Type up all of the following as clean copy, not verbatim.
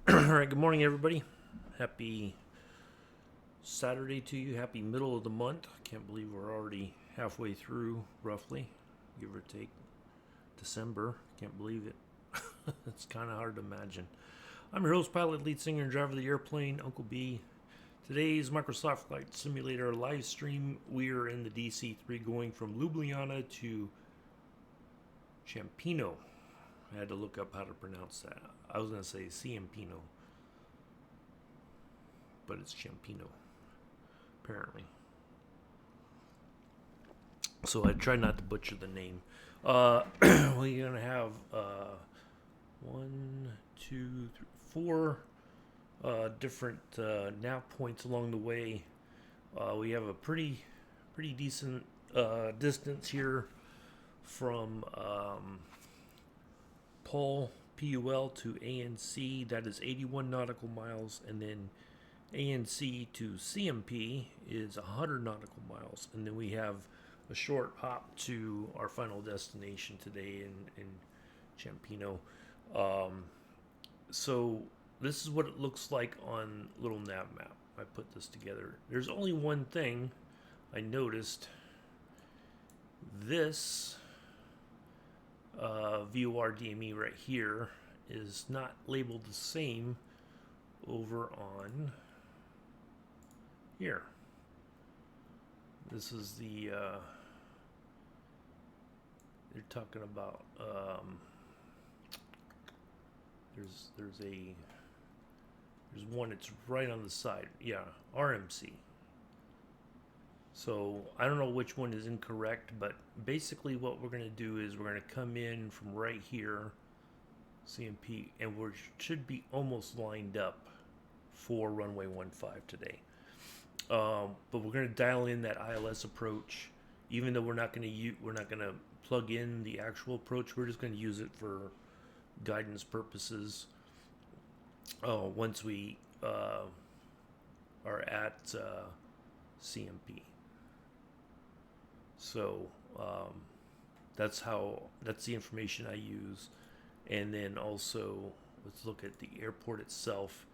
All right, good morning, everybody. Happy Saturday to you. Happy middle of the month. I can't believe we're already halfway through, roughly, give or take, December. Can't believe it. It's kind of hard to imagine. I'm your host, pilot, lead singer, and driver of the airplane, Uncle B. Today's Microsoft Flight Simulator live stream. We are in the DC-3 going from Ljubljana to Ciampino. I had to look up how to pronounce that. I was going to say Ciampino, but it's Ciampino, apparently. So I try not to butcher the name. We're gonna have one, two, three, four different nav points along the way. We have a pretty decent distance here from PUL to ANC. That is 81 nautical miles, and then ANC to CMP is 100 nautical miles, and then we have a short hop to our final destination today in Ciampino. So this is what it looks like on little nav map. I put this together. There's only one thing I noticed. This VOR DME right here is not labeled the same over on here. This is the they're talking about there's one that's right on the side. Yeah, RMC. So I don't know which one is incorrect, but basically what we're going to do is we're going to come in from right here, CMP, and we should be almost lined up for runway 15 today. But we're going to dial in that ILS approach, even though we're not going to plug in the actual approach. We're just going to use it for guidance purposes. Once we are at CMP. So that's the information I use. And then also let's look at the airport itself.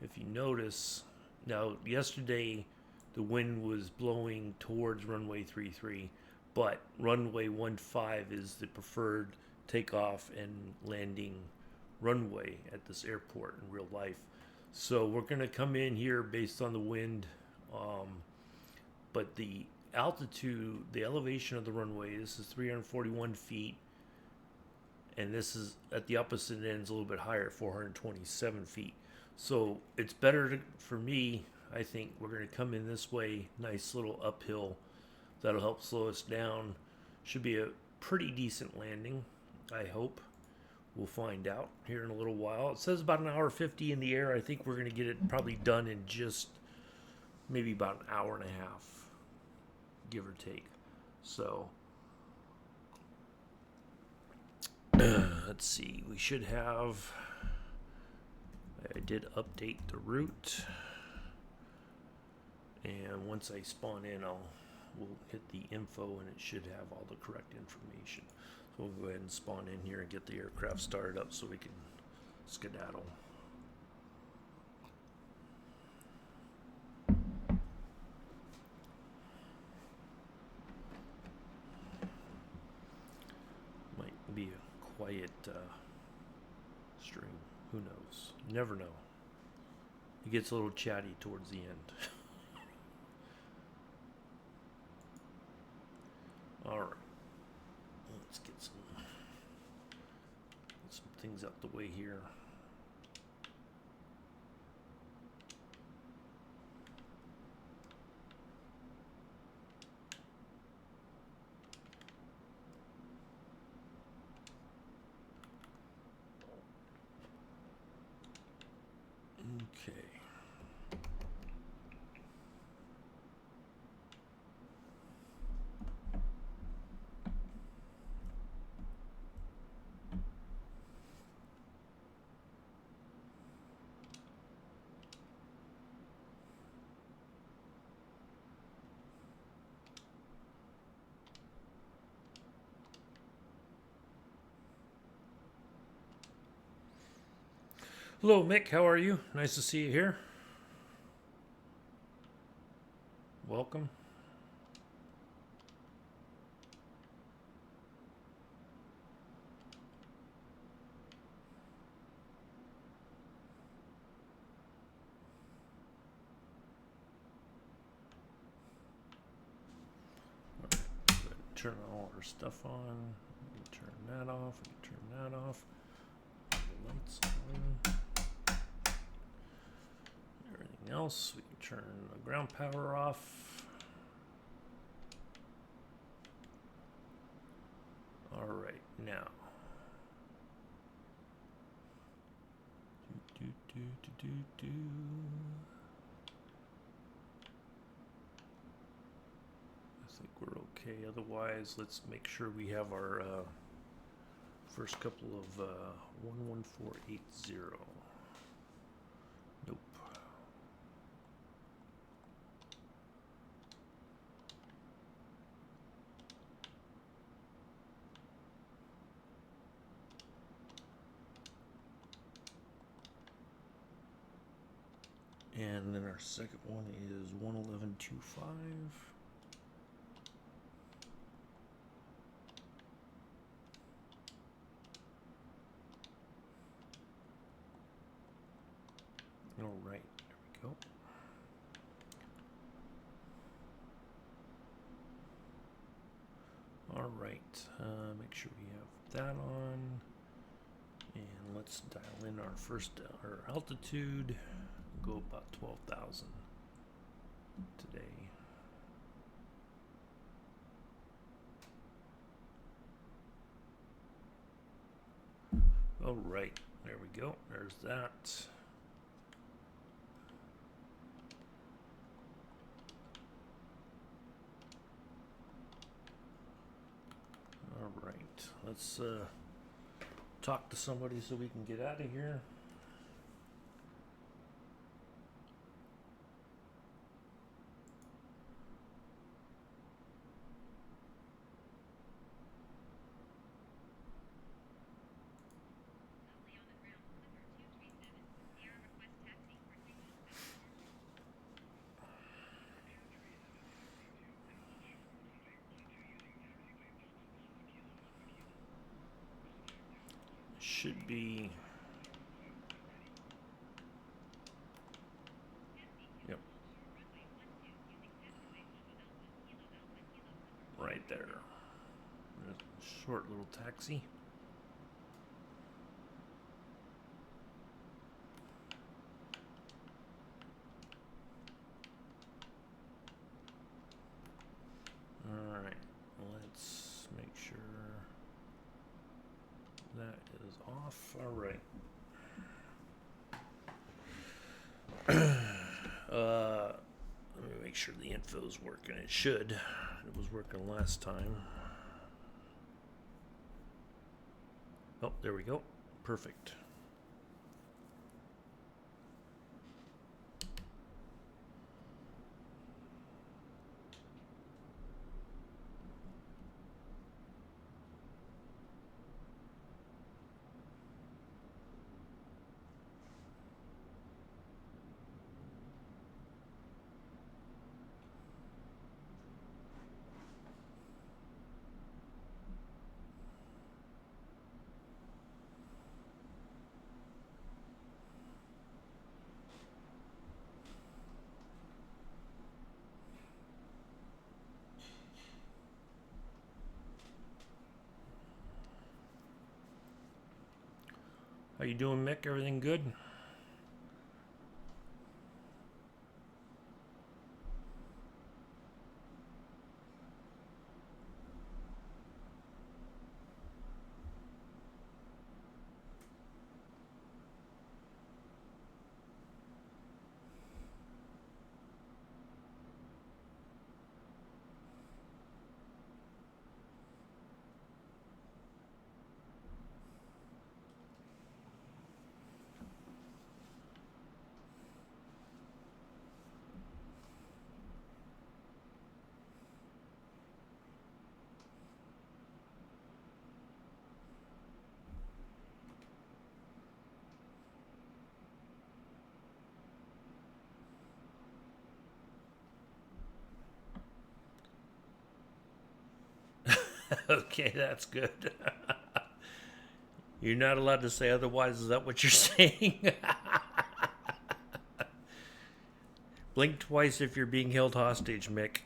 If you notice, now yesterday the wind was blowing towards runway 33, but runway 15 is the preferred takeoff and landing runway at this airport in real life. So we're going to come in here based on the wind, but the altitude, the elevation of the runway, this is 341 feet, and this is at the opposite end, is a little bit higher, 427 feet. So it's better for me, I think we're going to come in this way, nice little uphill. That'll help slow us down. Should be a pretty decent landing, I hope. We'll find out here in a little while. It says about an hour 50 in the air. I think we're going to get it probably done in just maybe about an hour and a half, give or take. So let's see. We should have. I did update the route, and once I spawn in, we'll hit the info, and it should have all the correct information. So we'll go ahead and spawn in here and get the aircraft started up so we can skedaddle. Might be a quiet stream. Who knows? You never know. It gets a little chatty towards the end. All right. Let's get some things out the way here. Okay. Hello, Mick. How are you? Nice to see you here. Welcome. Turn all our stuff on. We can turn that off. We can turn that off. The lights on. Everything else, we can turn the ground power off. All right, now. I think we're okay. Otherwise, let's make sure we have our first couple of 11480. Nope. And then our second one is 11125. All right, there we go. All right, make sure we have that on. And let's dial in our first, our altitude. Go about 12,000 today. All right, there we go. There's that. All right, let's talk to somebody so we can get out of here. Should be, yep, right there. A short little taxi. All right, let's make sure that is off. All right. Let me make sure the info is working. It should. It was working last time. Oh, there we go. Perfect. How you doing, Mick? Everything good? Okay, that's good. You're not allowed to say otherwise. Is that what you're saying? Blink twice if you're being held hostage, Mick.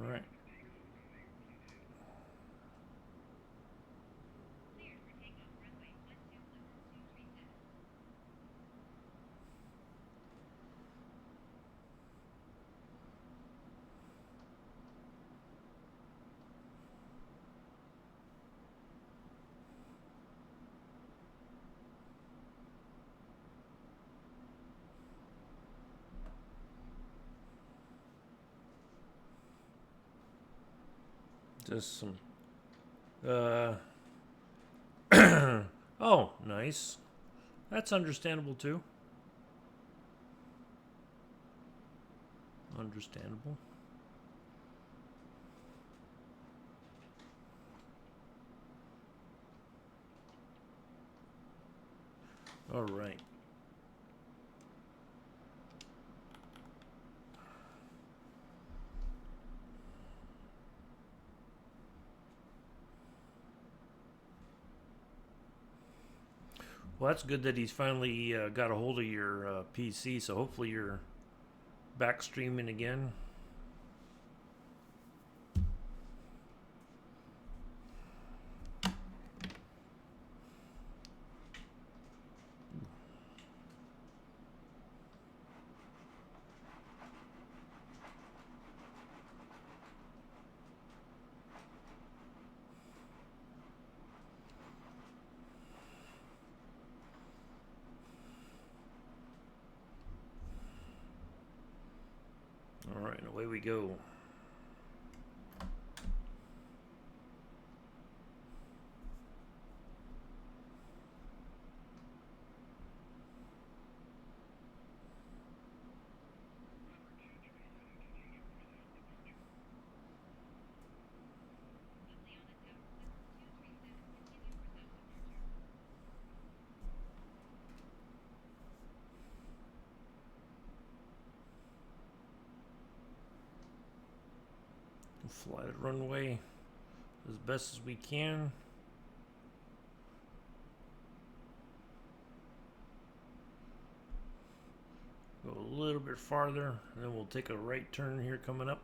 All right. Just some. Uh. Oh, nice. That's understandable too. Understandable. All right. Well, that's good that he's finally got a hold of your PC. So hopefully you're back streaming again. All right, away we go. Fly the runway as best as we can. Go a little bit farther, and then we'll take a right turn here coming up.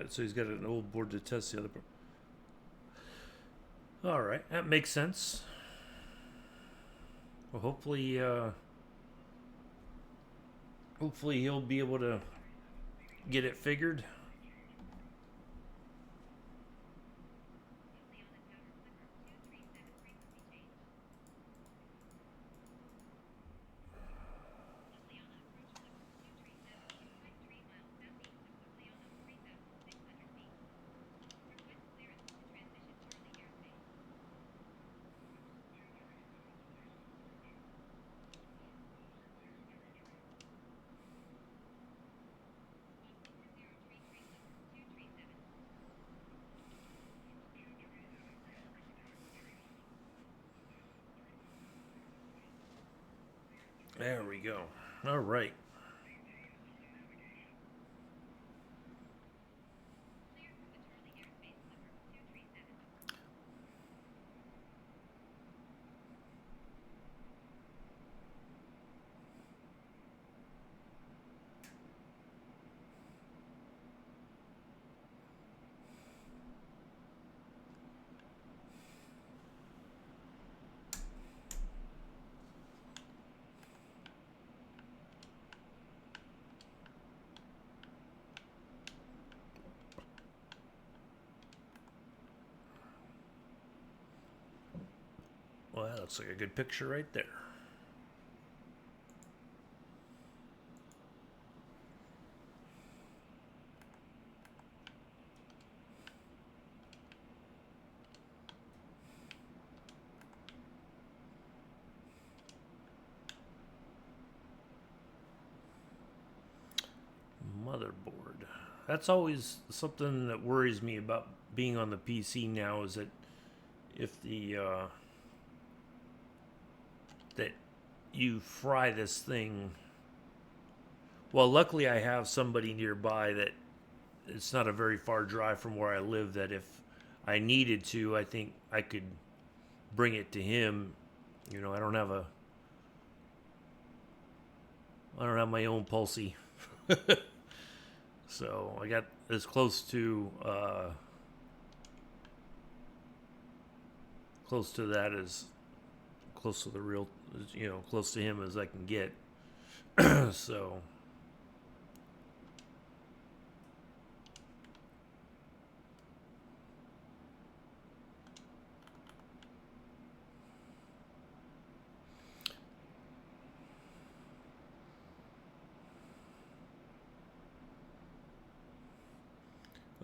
So he's got an old board to test the other. All right, that makes sense. Well, hopefully he'll be able to get it figured. There we go. All right. Well, that looks like a good picture right there. Motherboard. That's always something that worries me about being on the PC now, is that if the that you fry this thing. Well, luckily I have somebody nearby that it's not a very far drive from where I live, that if I needed to, I think I could bring it to him. You know, I don't have my own Pulsey. So I got as close to that as close to the real, close to him as I can get. So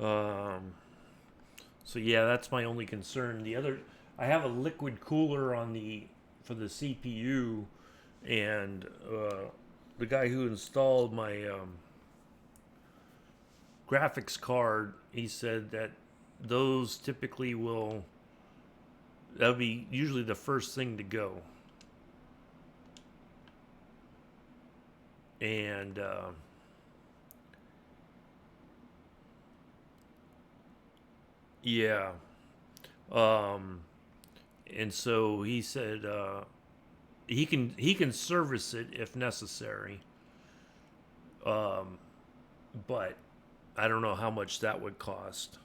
um so yeah, that's my only concern. I have a liquid cooler on the for the CPU, and the guy who installed my graphics card, he said that those typically will that'll be usually the first thing to go. And yeah, um, and so he said he can service it if necessary, um, but I don't know how much that would cost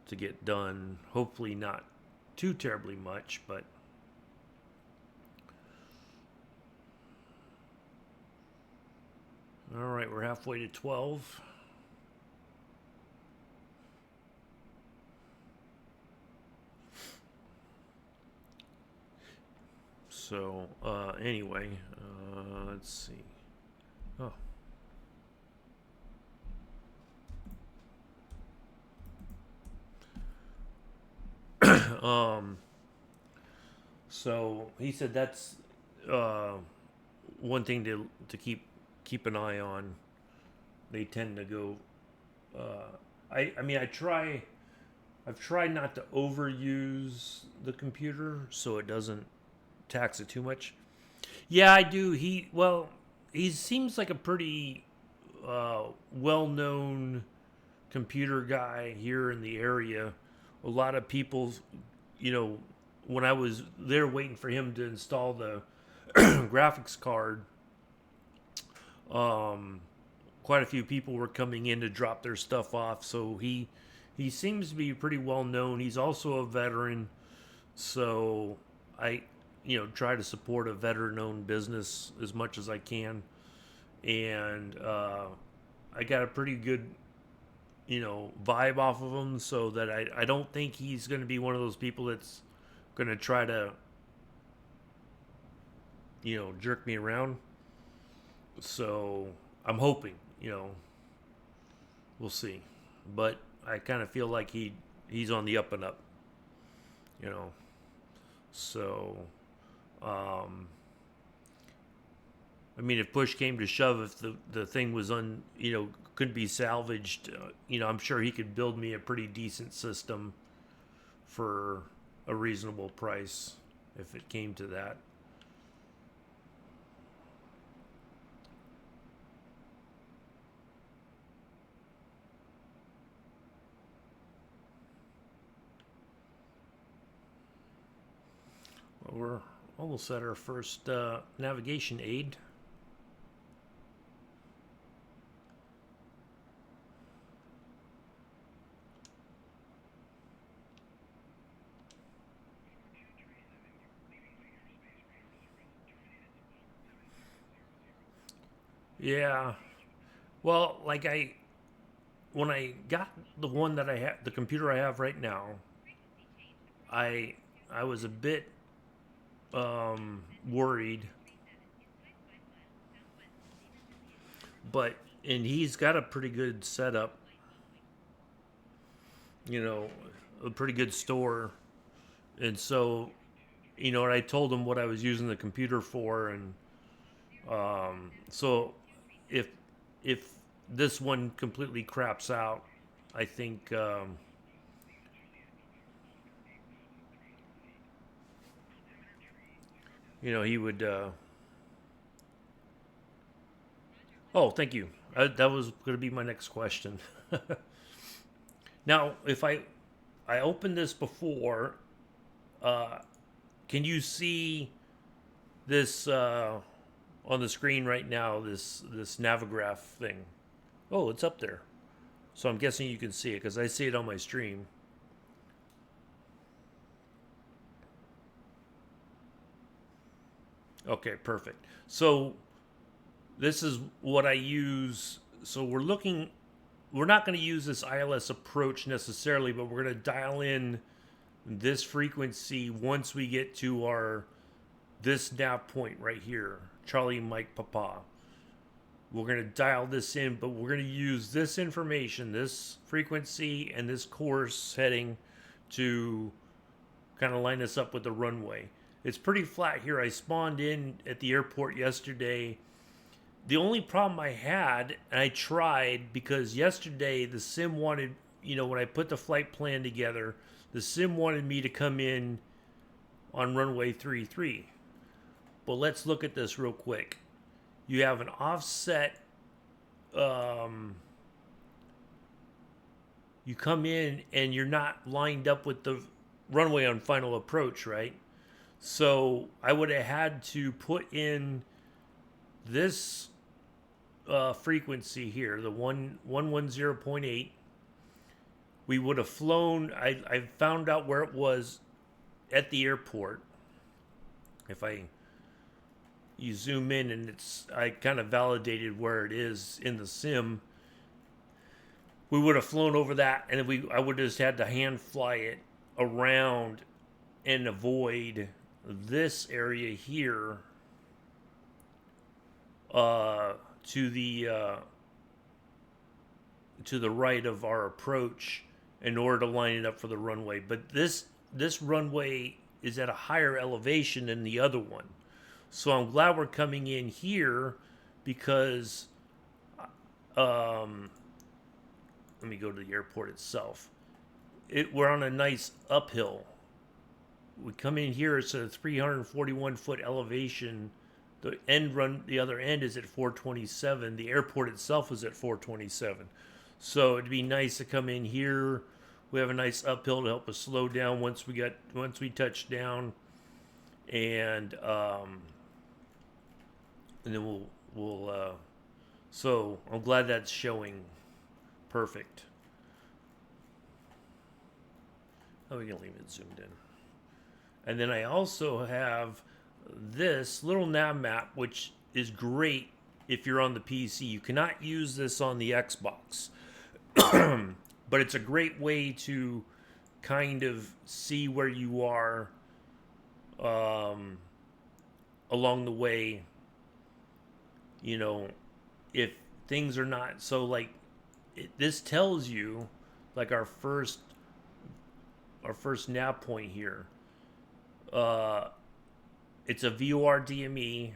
to get done. Hopefully not too terribly much, but all right, we're halfway to 12. So anyway, let's see. Oh, um, so he said that's uh, one thing to keep an eye on. They tend to go. I mean, I've tried not to overuse the computer so it doesn't tax it too much. Yeah, I do. He seems like a pretty well-known computer guy here in the area. A lot of people, you know, when I was there waiting for him to install the graphics card, um, quite a few people were coming in to drop their stuff off. So he seems to be pretty well known. He's also a veteran. So I, try to support a veteran-owned business as much as I can, and I got a pretty good, vibe off of him. So that I don't think he's going to be one of those people that's going to try to, jerk me around. So I'm hoping, we'll see. But I kind of feel like he's on the up and up, you know. So, um, I mean, if push came to shove, if the thing was couldn't be salvaged, I'm sure he could build me a pretty decent system for a reasonable price if it came to that. Well, we're almost at our first navigation aid. Yeah. Well, like when I got the one that I have, the computer I have right now, I I was a bit worried, but and he's got a pretty good setup, you know, a pretty good store, and so and I told him what I was using the computer for, and so if if this one completely craps out, I think he would. Oh, thank you. That was going to be my next question. Now, if I opened this before, uh, can you see this on the screen right now? This Navigraph thing. Oh, it's up there. So I'm guessing you can see it because I see it on my stream. Okay, perfect. So this is what I use. So we're not going to use this ILS approach necessarily, but we're going to dial in this frequency once we get to this nav point right here, Charlie Mike Papa. We're going to dial this in, but we're going to use this information, this frequency, and this course heading to kind of line us up with the runway. It's pretty flat here. I spawned in at the airport yesterday. The only problem I had, and I tried because yesterday the sim wanted, when I put the flight plan together, the sim wanted me to come in on runway 33. But let's look at this real quick. You have an offset. Um, you come in and you're not lined up with the runway on final approach, right? So I would have had to put in this frequency here, the 110.8. We would have flown. I found out where it was at the airport. If you zoom in and I kind of validated where it is in the sim. We would have flown over that, and I would have just had to hand fly it around and avoid this area here uh, to the uh, to the right of our approach in order to line it up for the runway. But this runway is at a higher elevation than the other one, so I'm glad we're coming in here because let me go to the airport itself. We're on a nice uphill. We come in here, it's a 341-foot elevation. The other end is at 427. The airport itself is at 427. So it'd be nice to come in here. We have a nice uphill to help us slow down once we touch down, and then we'll. So I'm glad that's showing perfect. Oh, we can leave it zoomed in. And then I also have this little nav map, which is great if you're on the PC. You cannot use this on the Xbox, but it's a great way to kind of see where you are um, along the way. You know, if things are not so like this tells you like our first nav point here. Uh, it's a VOR DME.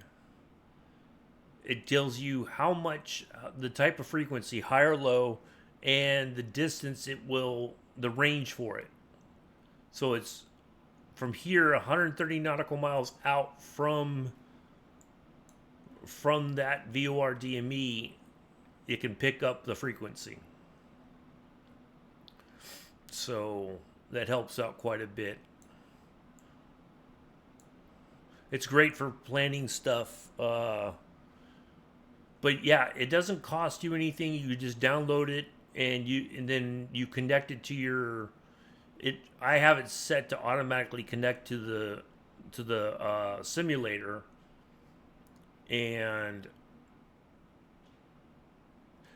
It tells you how much, the type of frequency, high or low, and the distance it will, the range for it. So it's from here 130 nautical miles out from that VOR DME, it can pick up the frequency. So that helps out quite a bit. It's great for planning stuff. But yeah, it doesn't cost you anything. You just download it and then you connect it to your it. I have it set to automatically connect to the simulator, and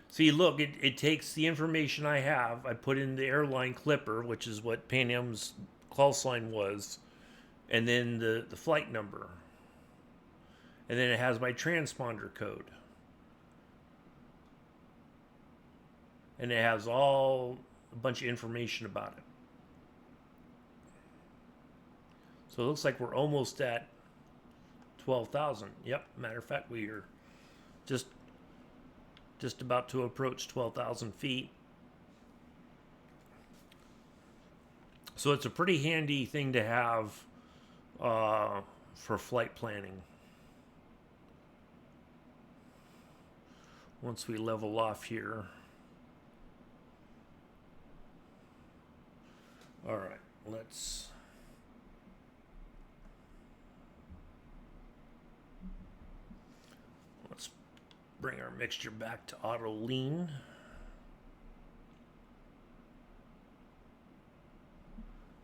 see, look, it takes the information I have. I put in the airline clipper, which is what Pan Am's call sign was, and then the flight number, and then it has my transponder code, and it has a bunch of information about it. So it looks like we're almost at 12,000. Yep. Matter of fact, we are just just about to approach 12,000 feet. So it's a pretty handy thing to have for flight planning. Once we level off here. All right, let's bring our mixture back to auto lean.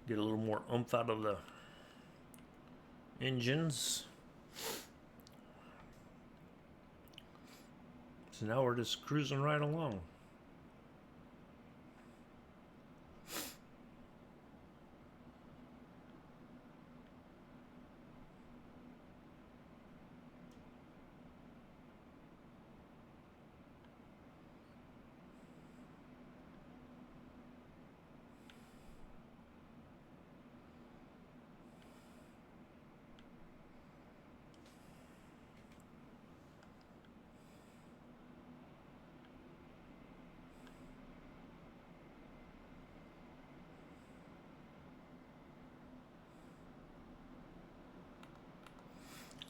Get a little more oomph out of the engines. So now we're just cruising right along.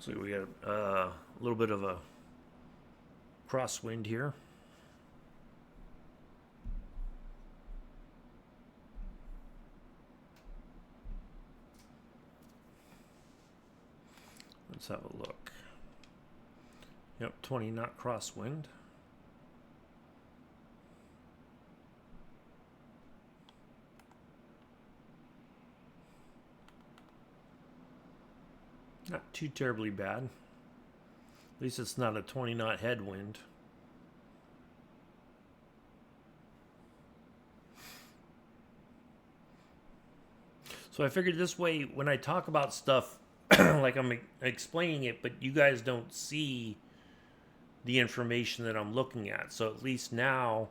So we got a little bit of a crosswind here. Let's have a look. Yep, 20 knot crosswind. Not too terribly bad. At least it's not a 20 knot headwind. So I figured this way, when I talk about stuff, like I'm explaining it, but you guys don't see the information that I'm looking at. So at least now,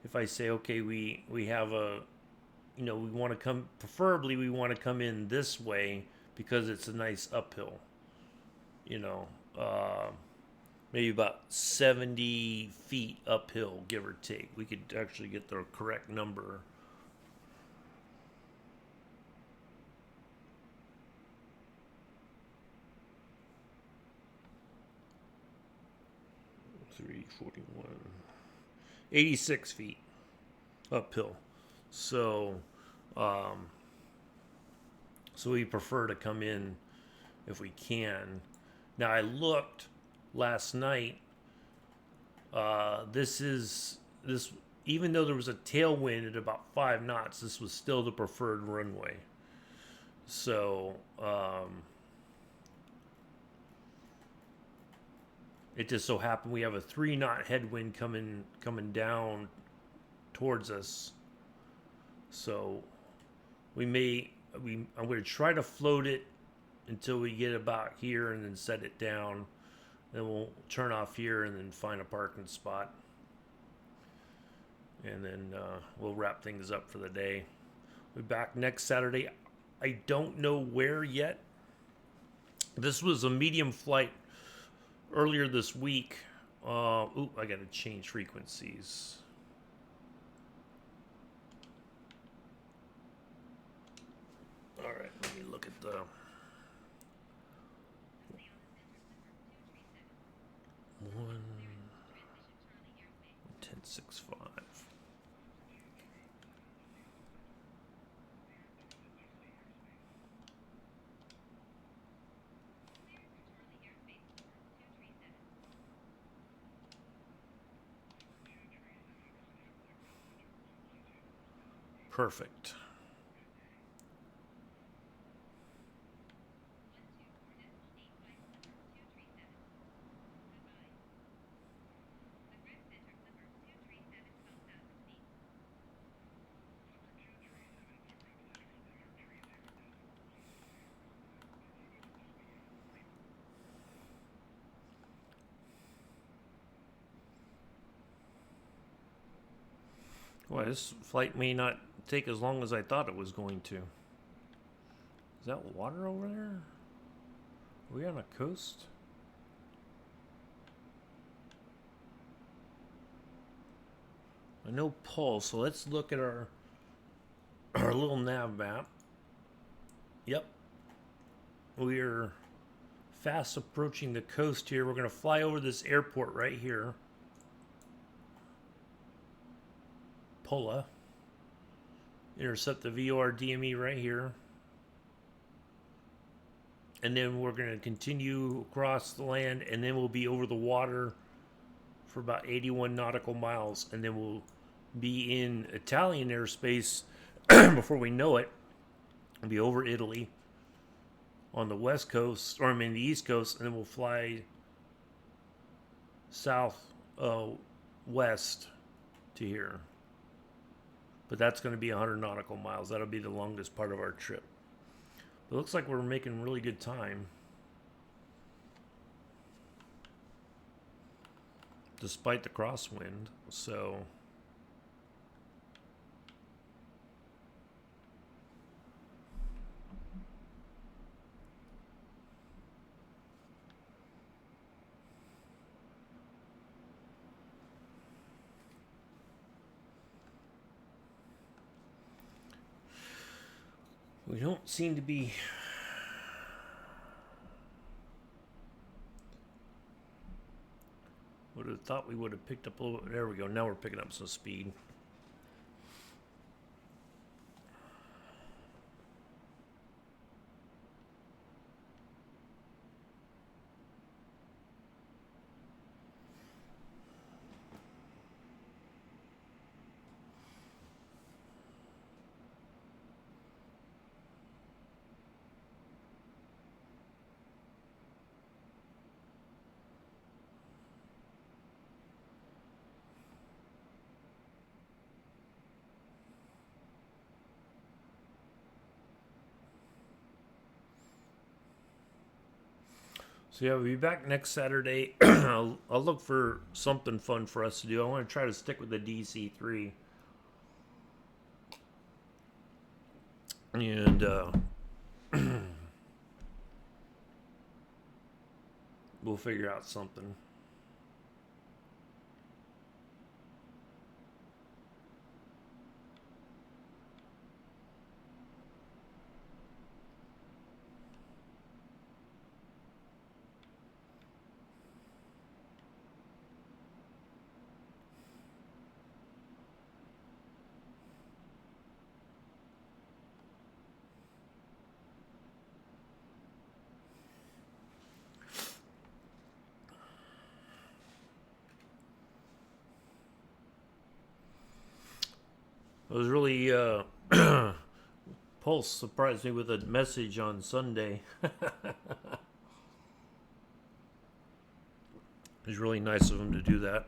if I say, okay, we have a, we want to come, preferably we want to come in this way because it's a nice uphill, maybe about 70 feet uphill, give or take. We could actually get the correct number. $341, 86 feet uphill. So we prefer to come in if we can. Now I looked last night. This even though there was a tailwind at about 5 knots, this was still the preferred runway. So it just so happened we have a 3 knot headwind coming down towards us. So I'm going to try to float it until we get about here and then set it down. Then we'll turn off here and then find a parking spot. And then we'll wrap things up for the day. We'll be back next Saturday. I don't know where yet. This was a medium flight earlier this week. I got to change frequencies. All right, let me look at the 1065. Perfect. Well, this flight may not take as long as I thought it was going to. Is that water over there? Are we on a coast? I know pull, so let's look at our little nav map. Yep. We are fast approaching the coast here. We're going to fly over this airport right here. Pulla. Intercept the VOR DME right here. And then we're going to continue across the land, and then we'll be over the water for about 81 nautical miles, and then we'll be in Italian airspace before we know it. We'll be over Italy on the west coast, or I mean the east coast, and then we'll fly south west to here. But that's going to be 100 nautical miles. That'll be the longest part of our trip. It looks like we're making really good time, despite the crosswind. So we don't seem to be would have thought we would have picked up a little bit. There we go. Now we're picking up some speed. So yeah, we'll be back next Saturday. I'll look for something fun for us to do. I want to try to stick with the DC3. And we'll figure out something. It was really Pulse surprised me with a message on Sunday. It was really nice of him to do that.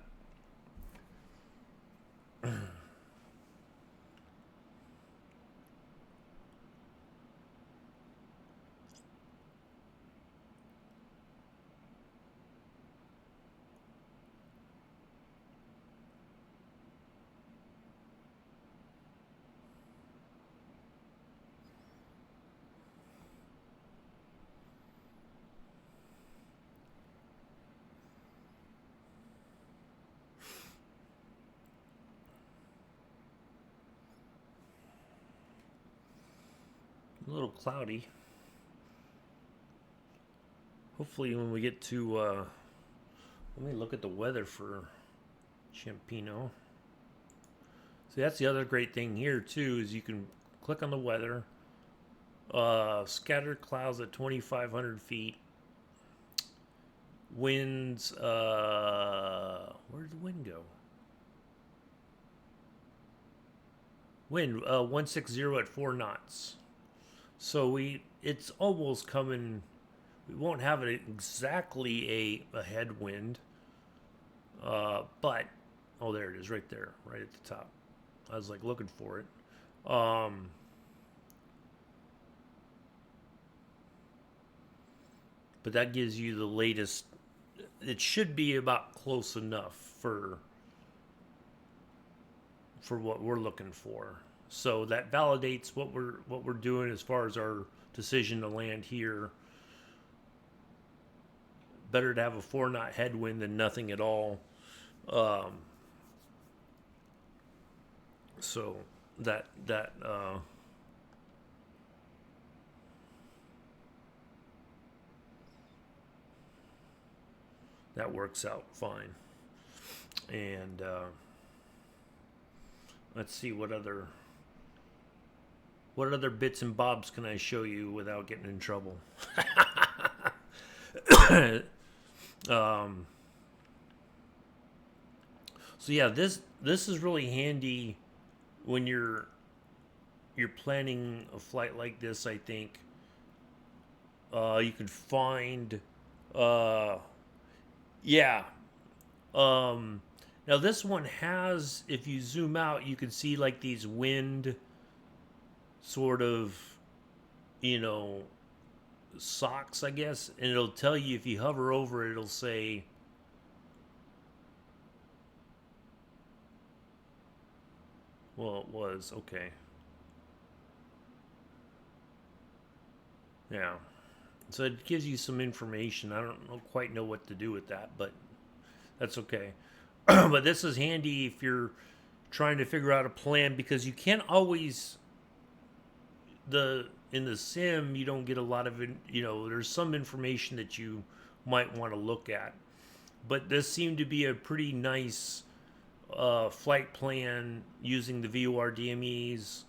A little cloudy. Hopefully, when we get to, let me look at the weather for Ciampino. See, that's the other great thing here too is you can click on the weather. Scattered clouds at 2,500 feet. Winds. Where did the wind go? Wind 160 at 4 knots. So it's almost coming. We won't have it exactly a headwind, but oh, there it is, right there, right at the top. I was like looking for it. But that gives you the latest. It should be about close enough for what we're looking for. So that validates what we're doing as far as our decision to land here. Better to have a 4-knot headwind than nothing at all. So that works out fine. And let's see what other bits and bobs can I show you without getting in trouble. So yeah, this is really handy when you're planning a flight like this. I think you can find yeah. Now this one has, if you zoom out, you can see like these wind sort of, socks, I guess, and it'll tell you if you hover over it, it'll say well, it was okay. Yeah. So it gives you some information. I don't quite know what to do with that, but that's okay. But this is handy if you're trying to figure out a plan, because you can't always in the sim you don't get a lot of there's some information that you might want to look at, but this seemed to be a pretty nice flight plan using the VOR DMEs.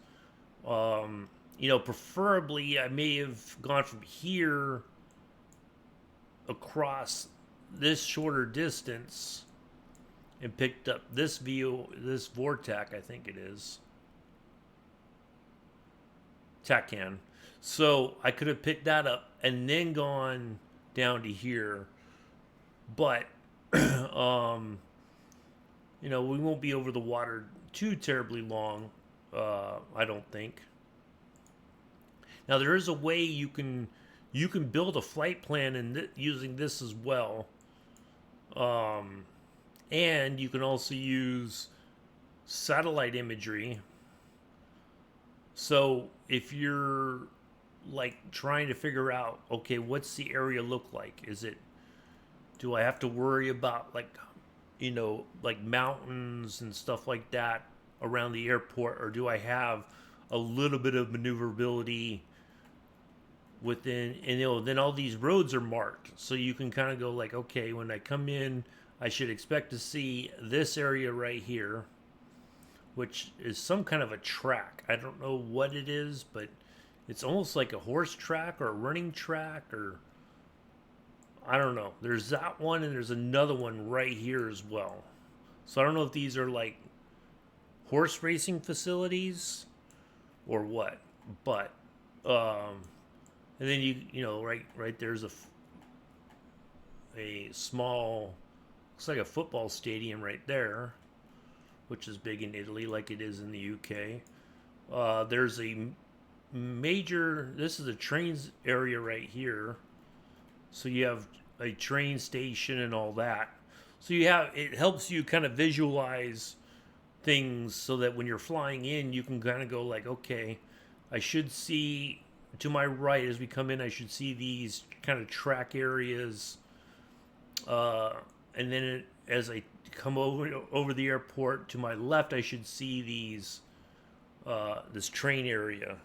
Preferably I may have gone from here across this shorter distance and picked up this Vortac, I think it is. Tacan. So I could have picked that up and then gone down to here. But, we won't be over the water too terribly long, I don't think. Now, there is a way you can build a flight plan using this as well. And you can also use satellite imagery. So if you're like trying to figure out, okay, what's the area look like? Do I have to worry about like mountains and stuff like that around the airport, or do I have a little bit of maneuverability within, and then all these roads are marked, so you can kind of go like, okay, when I come in, I should expect to see this area right here, which is some kind of a track. I don't know what it is, but it's almost like a horse track or a running track, or I don't know. There's that one, and there's another one right here as well. So I don't know if these are like horse racing facilities or what. But and then right there's a small, looks like a football stadium right there, which is big in Italy, like it is in the UK. There's a major. This is a trains area right here, so you have a train station and all that. So it helps you kind of visualize things so that when you're flying in, you can kind of go like, okay, I should see to my right as we come in. I should see these kind of track areas, uh, and then as I come over the airport to my left, I should see this train area.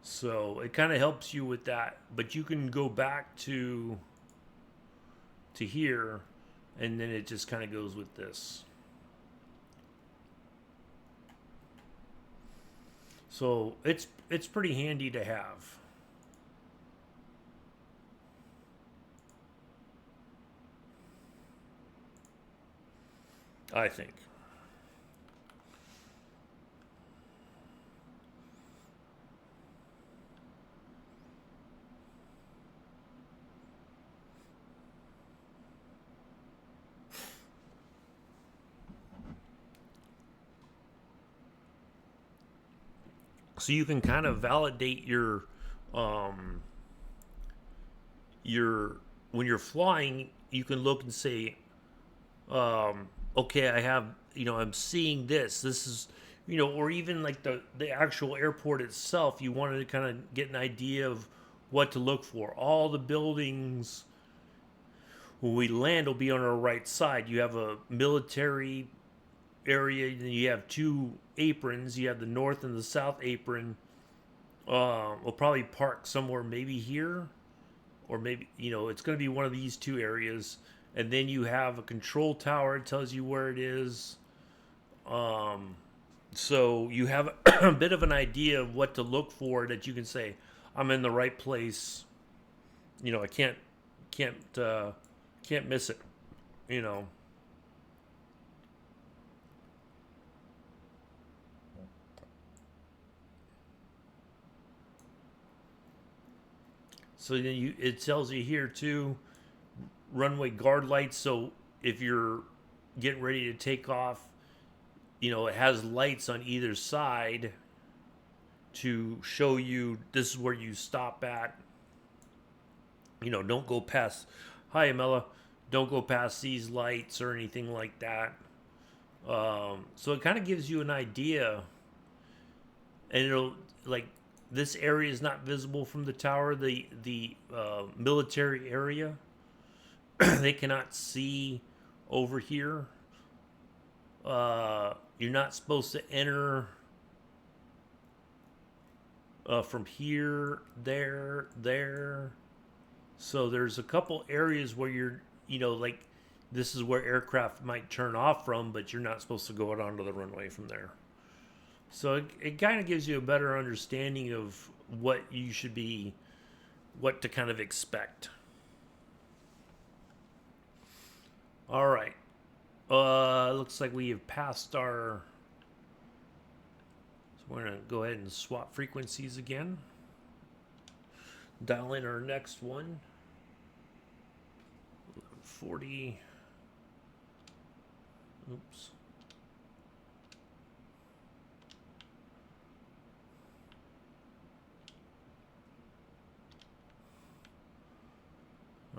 So it kind of helps you with that, but you can go back to here, and then it just kind of goes with this. So it's pretty handy to have, I think. So you can kind of validate um your when you're flying, you can look and say, okay, I have, I'm seeing this. This is, or even like the actual airport itself. You wanted to kind of get an idea of what to look for. All the buildings when we land will be on our right side. You have a military area, and you have two aprons. You have the north and the south apron. We'll probably park somewhere, maybe here, or maybe it's going to be one of these two areas. And then you have a control tower. It tells you where it is. Um, so you have a bit of an idea of what to look for, that you can say, I'm in the right place. I can't can't miss it. You know. So then it tells you here too, runway guard lights. So if you're getting ready to take off, it has lights on either side to show you this is where you stop at. Don't go past. Hi, Amela. Don't go past these lights or anything like that. So it kind of gives you an idea, and it'll like this area is not visible from the tower. The military area, they cannot see over here. You're not supposed to enter from here, there. So there's a couple areas where you're, like this is where aircraft might turn off from, but you're not supposed to go out onto the runway from there. So it kind of gives you a better understanding of what to kind of expect. All right. Looks like we have passed our. So we're gonna go ahead and swap frequencies again. Dial in our next one. 40. Oops.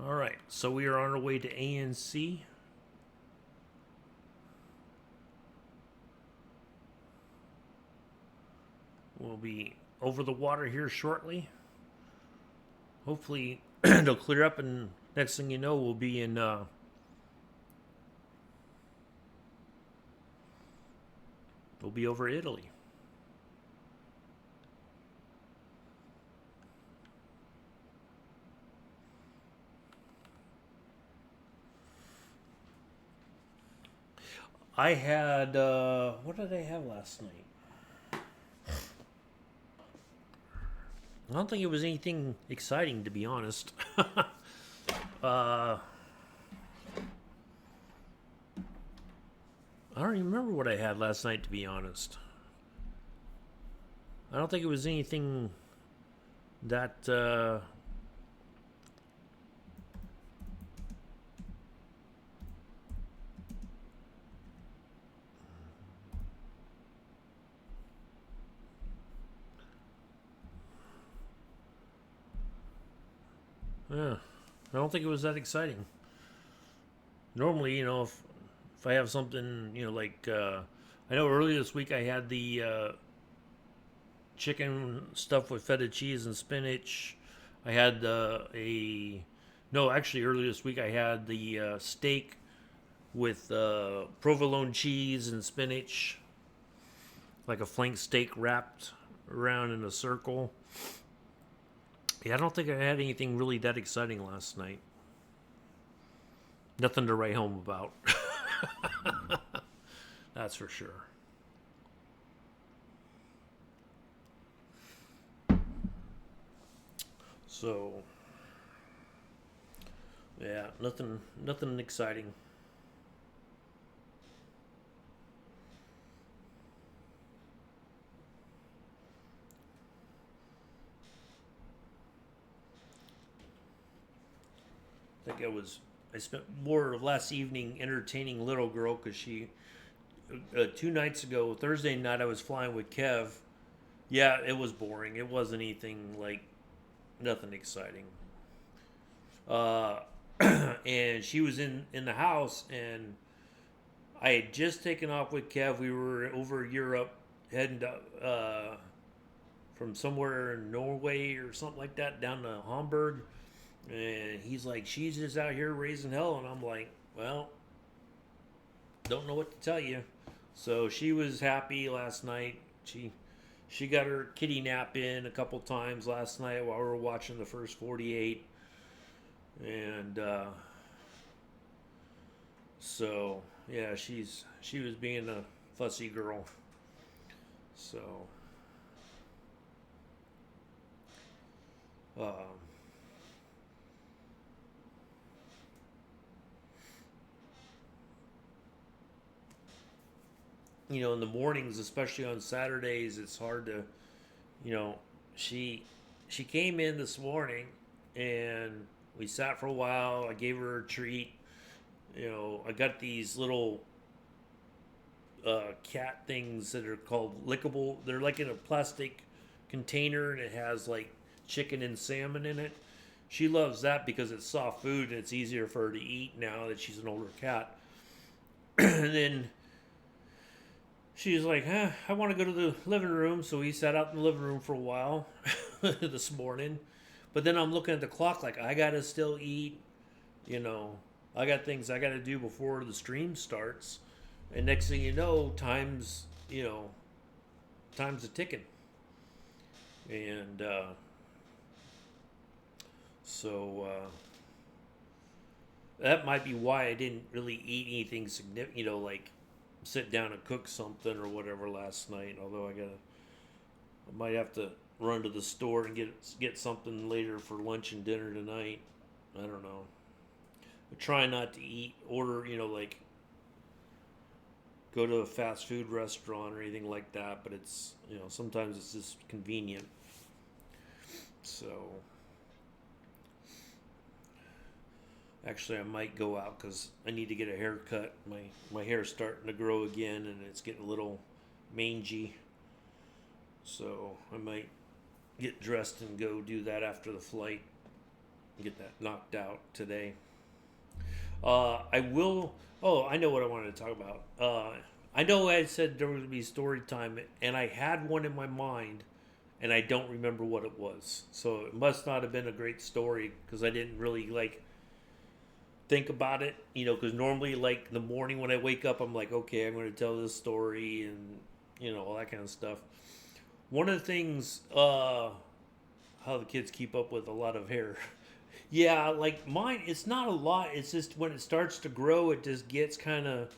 All right, so we are on our way to ANC. We'll be over the water here shortly. Hopefully, it'll clear up, and next thing you know, we'll be in. We'll be over Italy. I had what did I have last night? I don't think it was anything exciting, to be honest. I don't even remember what I had last night, to be honest. I don't think it was anything that. Yeah, I don't think it was that exciting. Normally, if I have something, like I know earlier this week I had the chicken stuff with feta cheese and spinach. I had a no, actually earlier this week I had the steak with provolone cheese and spinach, like a flank steak wrapped around in a circle. Yeah, I don't think I had anything really that exciting last night. Nothing to write home about. That's for sure. So, yeah, nothing exciting. I think I spent more of last evening entertaining little girl because she 2 nights ago, Thursday night, I was flying with Kev. Yeah, it was boring. It wasn't anything like nothing exciting. Uh, and she was in the house, and I had just taken off with Kev. We were over Europe, heading to, from somewhere in Norway or something like that down to Hamburg. And he's like, she's just out here raising hell, and I'm like, well, don't know what to tell you. So she was happy last night. She got her kitty nap in a couple times last night while we were watching the first 48, and so yeah, she was being a fussy girl. So um, in the mornings, especially on Saturdays, it's hard to, you know, she she came in this morning, and we sat for a while. I gave her a treat. I got these little cat things that are called lickable. They're like in a plastic container, and it has like chicken and salmon in it. She loves that because it's soft food and it's easier for her to eat now that she's an older cat. And then she's like, I want to go to the living room. So we sat out in the living room for a while this morning. But then I'm looking at the clock like, I got to still eat. You know, I got things I got to do before the stream starts. And next thing you know, time's a ticking. And so that might be why I didn't really eat anything significant, like sit down and cook something or whatever last night. Although I might have to run to the store and get something later for lunch and dinner tonight. I don't know. I try not to order, like go to a fast food restaurant or anything like that. But it's, sometimes it's just convenient. So actually, I might go out because I need to get a haircut. My hair's starting to grow again, and it's getting a little mangy. So I might get dressed and go do that after the flight. Get that knocked out today. I will. Oh, I know what I wanted to talk about. I know I said there would be story time, and I had one in my mind, and I don't remember what it was. So it must not have been a great story because I didn't really think about it. Because normally, like the morning when I wake up, I'm like, okay, I'm going to tell this story and all that kind of stuff. One of the things, how the kids keep up with a lot of hair. Yeah, like mine, it's not a lot. It's just when it starts to grow, it just gets kind of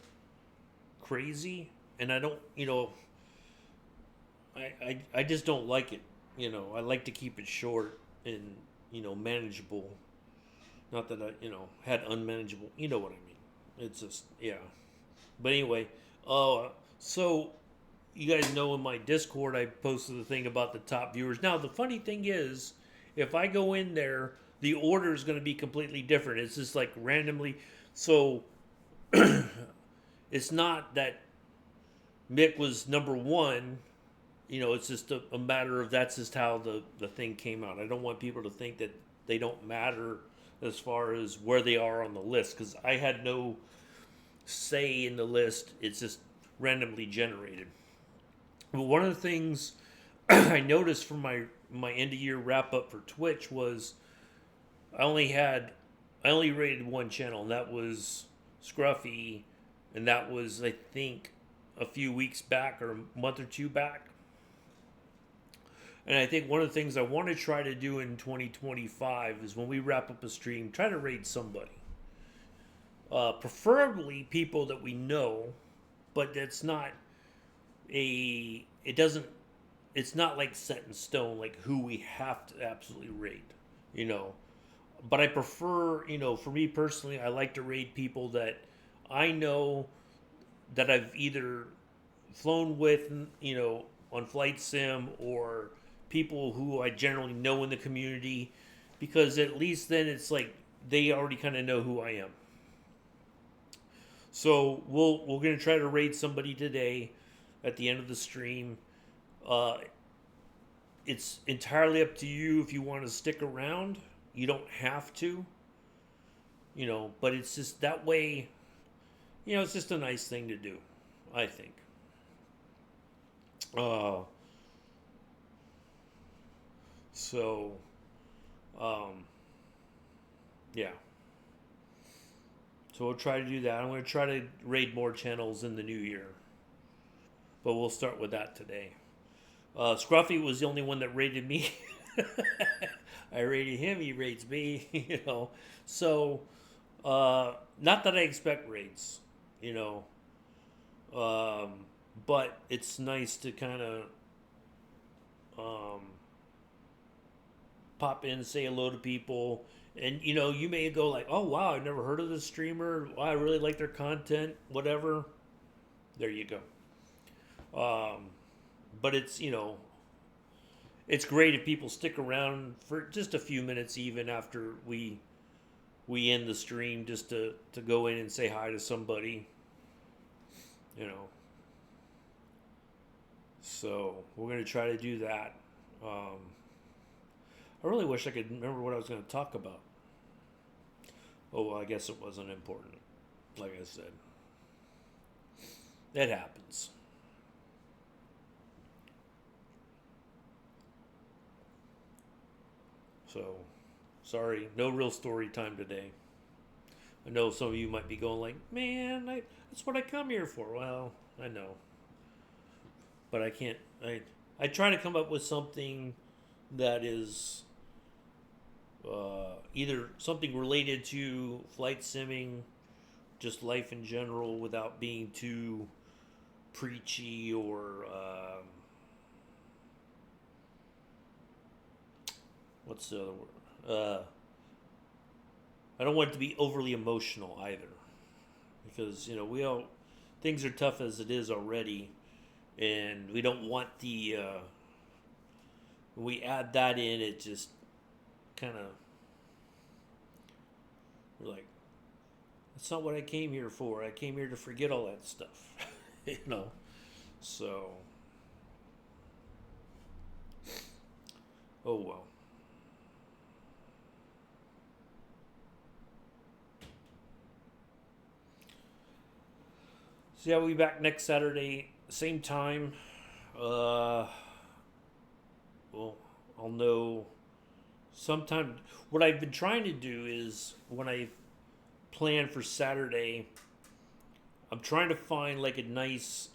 crazy, and I don't, I just don't like it. I like to keep it short and manageable. Not that I had unmanageable. You know what I mean? It's just yeah. But anyway, so you guys know in my Discord, I posted the thing about the top viewers. Now, the funny thing is, if I go in there, the order is going to be completely different. It's just like randomly. So it's not that Mick was number one. It's just a matter of that's just how the thing came out. I don't want people to think that they don't matter as far as where they are on the list because I had no say in the list. It's just randomly generated. But one of the things I noticed from my end of year wrap up for Twitch was I only had I only rated one channel, and that was Scruffy, and that was I think a few weeks back or a month or two back. And I think one of the things I want to try to do in 2025 is when we wrap up a stream, try to raid somebody. Preferably people that we know, but that's not it doesn't, it's not like set in stone, like who we have to absolutely raid, you know. But I prefer, for me personally, I like to raid people that I know that I've either flown with, on Flight Sim or people who I generally know in the community because at least then it's like they already kind of know who I am. So we're gonna try to raid somebody today at the end of the stream. Uh, it's entirely up to you if you want to stick around. You don't have to, but it's just that way. It's just a nice thing to do, I think. Uh, so, um, yeah. So we'll try to do that. I'm going to try to raid more channels in the new year. But we'll start with that today. Scruffy was the only one that raided me. I raided him, he raids me, So, not that I expect raids, you know. But it's nice to kind of pop in, say hello to people. And, you may go like, oh, wow, I've never heard of this streamer. Wow, I really like their content, whatever. There you go. But it's, it's great if people stick around for just a few minutes even after we end the stream just to go in and say hi to somebody, So we're going to try to do that. I really wish I could remember what I was going to talk about. Oh, well, I guess it wasn't important. Like I said, it happens. So, sorry, no real story time today. I know some of you might be going like, man, that's what I come here for. Well, I know. But I can't, I try to come up with something that is either something related to flight simming, just life in general, without being too preachy or what's the other word? I don't want it to be overly emotional either, because we all things are tough as it is already, and we don't want the when we add that in, it just kind of we're like, that's not what I came here for. I came here to forget all that stuff, So, oh well. So yeah, we'll be back next Saturday, same time. Well, I'll know sometime. What I've been trying to do is when I plan for Saturday, I'm trying to find like a nice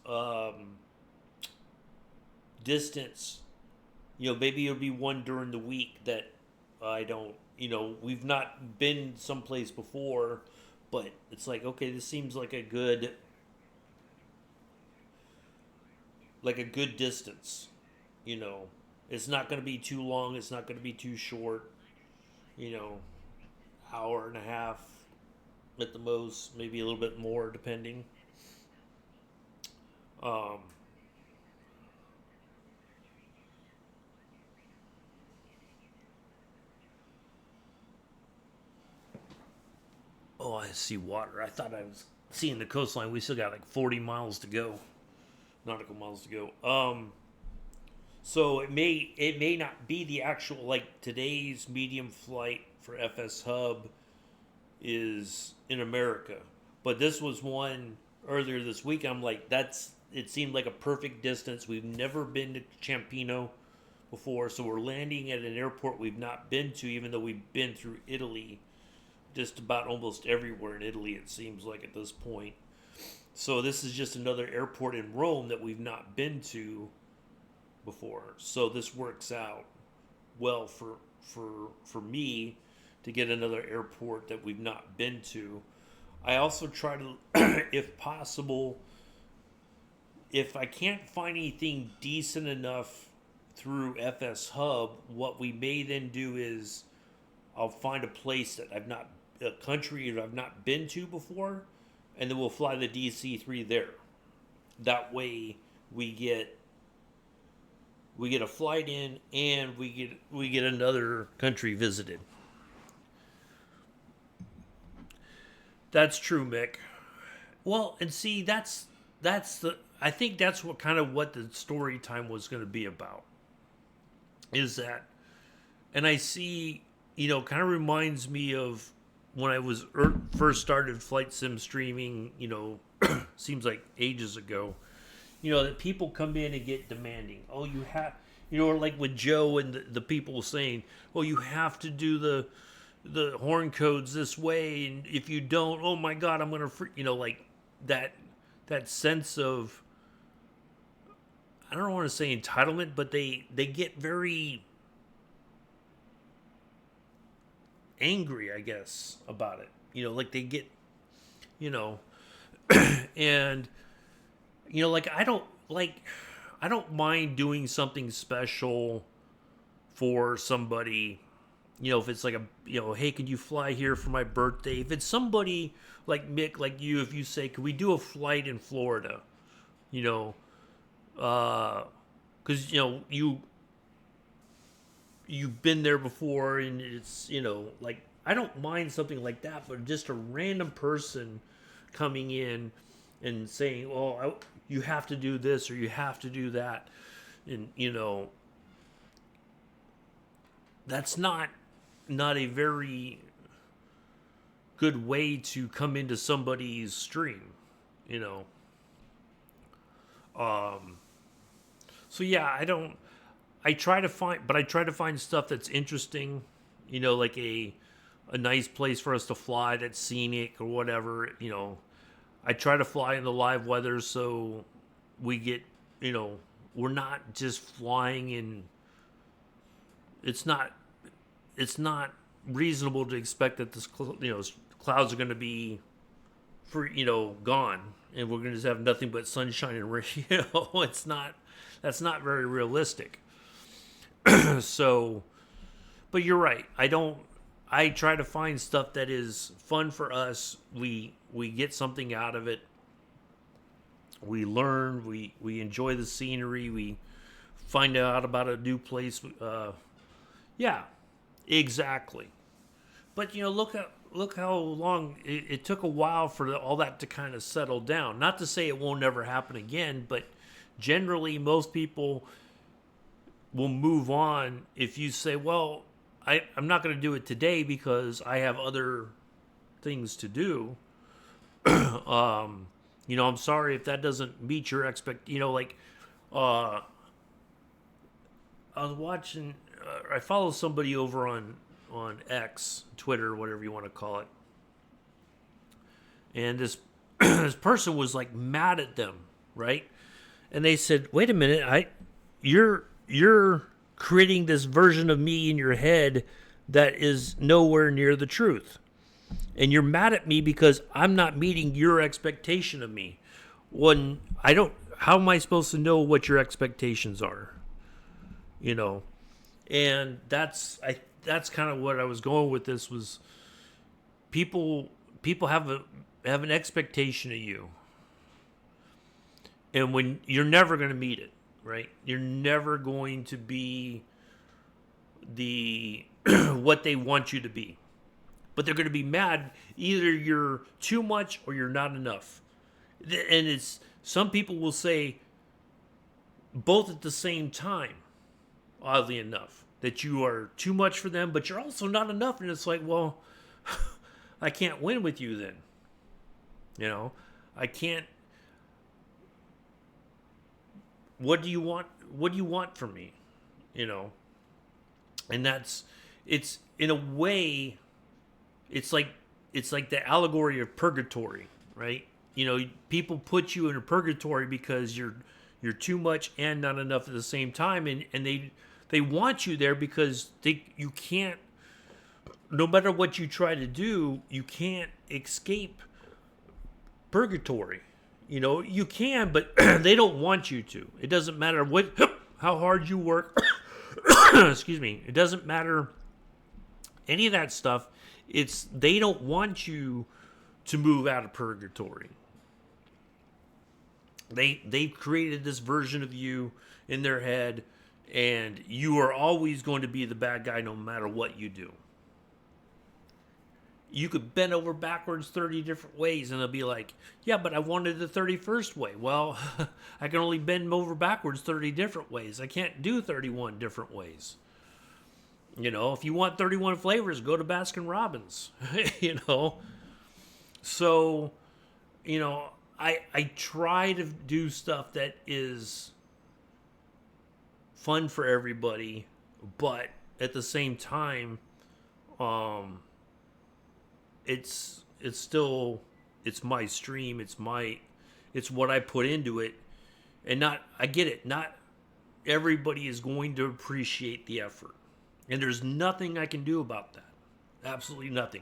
distance. Maybe it'll be one during the week that I don't. We've not been someplace before, but it's like, okay, this seems like a good distance. It's not going to be too long. It's not going to be too short. Hour and a half at the most, maybe a little bit more depending. Um, Oh, I see water. I thought I was seeing the coastline. We still got like 40 miles to go, nautical miles to go. So it may not be the actual, like today's medium flight for FS Hub is in America, but this was one earlier this week. I'm like, it seemed like a perfect distance. We've never been to Ciampino before, so we're landing at an airport we've not been to, even though we've been through Italy, just about almost everywhere in Italy, it seems like at this point. So this is just another airport in Rome that we've not been to before. So this works out well for me to get another airport that we've not been to. I also try to, if possible, if I can't find anything decent enough through FS Hub, what we may then do is I'll find a place that a country that I've not been to before, and then we'll fly the DC-3 there. That way we get a flight in, and we get another country visited. That's true, Mick. Well, and see, I think that's what the story time was going to be about. Is that, and I see, kind of reminds me of when I was first started flight sim streaming. Seems like ages ago. That people come in and get demanding. Oh, you have, or like with Joe and the people saying, oh, you have to do the horn codes this way, and if you don't, oh my God, I'm gonna, like that sense of, I don't want to say entitlement, but they get very angry, I guess, about it. Like they get, and like I don't mind doing something special for somebody. If it's like hey, could you fly here for my birthday? If it's somebody like Mick, like you, if you say, could we do a flight in Florida? Because you've been there before, and it's like I don't mind something like that, but just a random person coming in and saying, "Well, you have to do this or you have to do that," and that's not a very good way to come into somebody's stream, So yeah, I try to find stuff that's interesting, like a nice place for us to fly that's scenic or whatever, I try to fly in the live weather so we get, we're not just flying in. It's not reasonable to expect that this, clouds are going to be gone, and we're going to just have nothing but sunshine and rain. That's not very realistic. So, but you're right. I try to find stuff that is fun for us. We get something out of it. We learn. We enjoy the scenery. We find out about a new place. Yeah, exactly. But look how long it took a while for all that to kind of settle down. Not to say it won't ever happen again, but generally most people will move on if you say, well, I'm not going to do it today because I have other things to do. I'm sorry if that doesn't meet your I was watching, I follow somebody over on X, Twitter, whatever you want to call it. And this person was like mad at them, right? And they said, "Wait a minute, you're creating this version of me in your head that is nowhere near the truth. And you're mad at me because I'm not meeting your expectation of me. When how am I supposed to know what your expectations are?" And that's kind of what I was going with. This was people have an expectation of you, and when you're never going to meet it, right? You're never going to be the what they want you to be. but they're going to be mad. Either you're too much or you're not enough. And it's some people will say both at the same time, oddly enough, that you are too much for them, but you're also not enough. And it's like, well, I can't win with you then. You know, I can't. What do you want? What do you want from me? You know, and it's in a way, it's like the allegory of purgatory, right? You know, people put you in a purgatory because you're too much and not enough at the same time, and they want you there because you can't. No matter what you try to do, you can't escape purgatory. You know, you can, but they don't want you to. It doesn't matter how hard you work. Excuse me. It doesn't matter any of that stuff. They don't want you to move out of purgatory. They've created this version of you in their head, and you are always going to be the bad guy no matter what you do. You could bend over backwards 30 different ways, and they'll be like, yeah, but I wanted the 31st way. Well, I can only bend over backwards 30 different ways. I can't do 31 different ways. You know, if you want 31 flavors, go to Baskin Robbins. You know? So, you know, I try to do stuff that is fun for everybody, but at the same time, it's still, it's my stream, it's what I put into it, and I get it, not everybody is going to appreciate the effort, and there's nothing I can do about that. Absolutely nothing.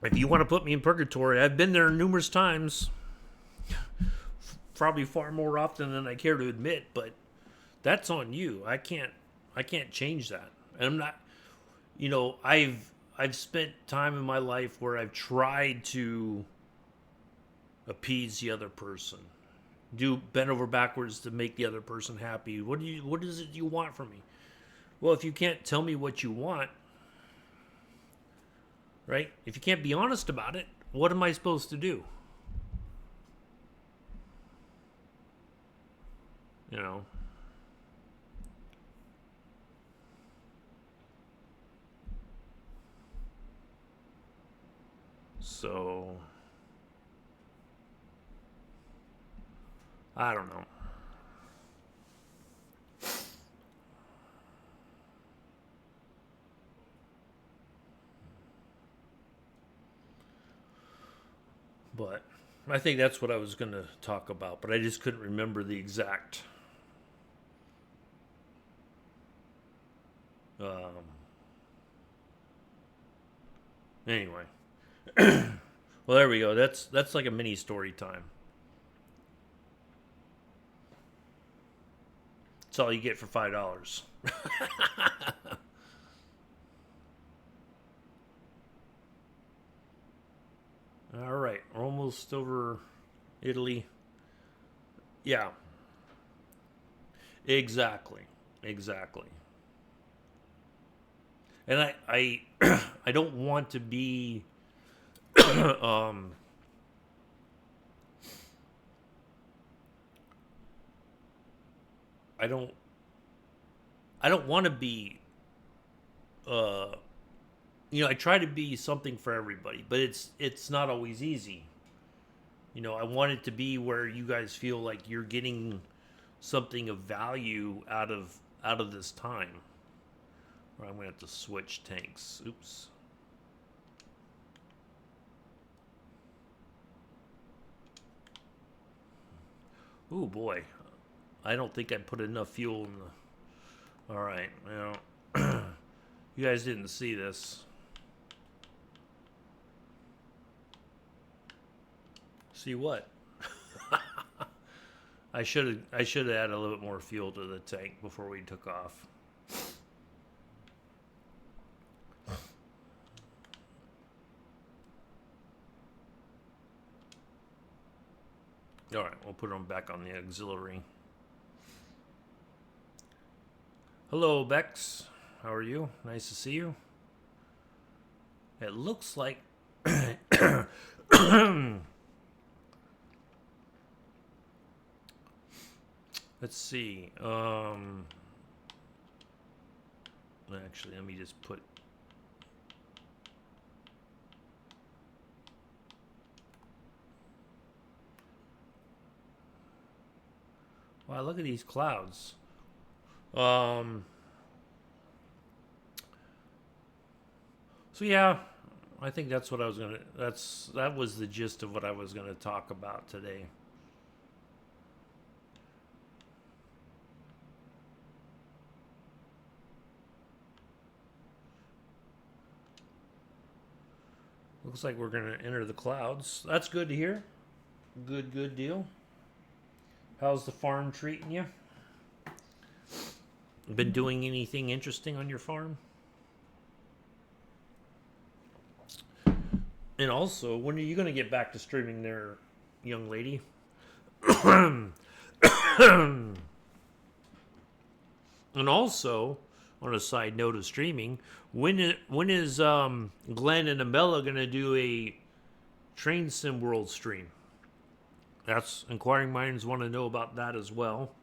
If you want to put me in purgatory, I've been there numerous times, probably far more often than I care to admit, but that's on you. I can't change that. And I'm not, you know, I've spent time in my life where I've tried to appease the other person. Bend over backwards to make the other person happy. What is it you want from me? Well, if you can't tell me what you want, right? If you can't be honest about it, what am I supposed to do? You know? So, I don't know. But I think that's what I was going to talk about, but I just couldn't remember the exact anyway. Well, there we go. That's like a mini story time. That's all you get for $5. All right, we're almost over Italy. Yeah, exactly. And I don't want to be um I don't I don't want to be uh I try to be something for everybody, but it's not always easy. I want it to be where you guys feel like you're getting something of value out of this time. Or I'm gonna have to switch tanks. Oops. Ooh boy, I don't think I put enough fuel in the. All right, well, you guys didn't see this. See what? I should have added a little bit more fuel to the tank before we took off. All right, we'll put them back on the auxiliary. Hello, Bex. How are you? Nice to see you. It looks like. Let's see. Actually, let me just put. Wow, look at these clouds. Um. So yeah, I think that's what I was gonna. That was the gist of what I was gonna talk about today. Looks like we're gonna enter the clouds. That's good to hear. Good deal. How's the farm treating you? Been doing anything interesting on your farm? And also, when are you going to get back to streaming there, young lady? And also, on a side note of streaming, when is Glenn and Amella going to do a Train Sim World stream? That's inquiring minds want to know about that as well.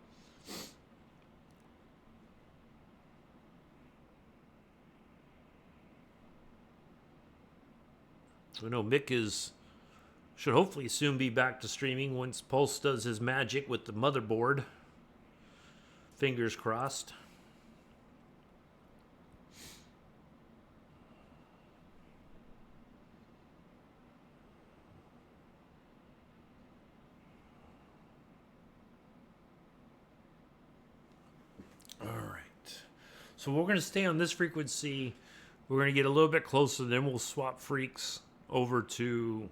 I know Mick should hopefully soon be back to streaming once Pulse does his magic with the motherboard. Fingers crossed. All right. So we're going to stay on this frequency. We're going to get a little bit closer, then we'll swap freaks over to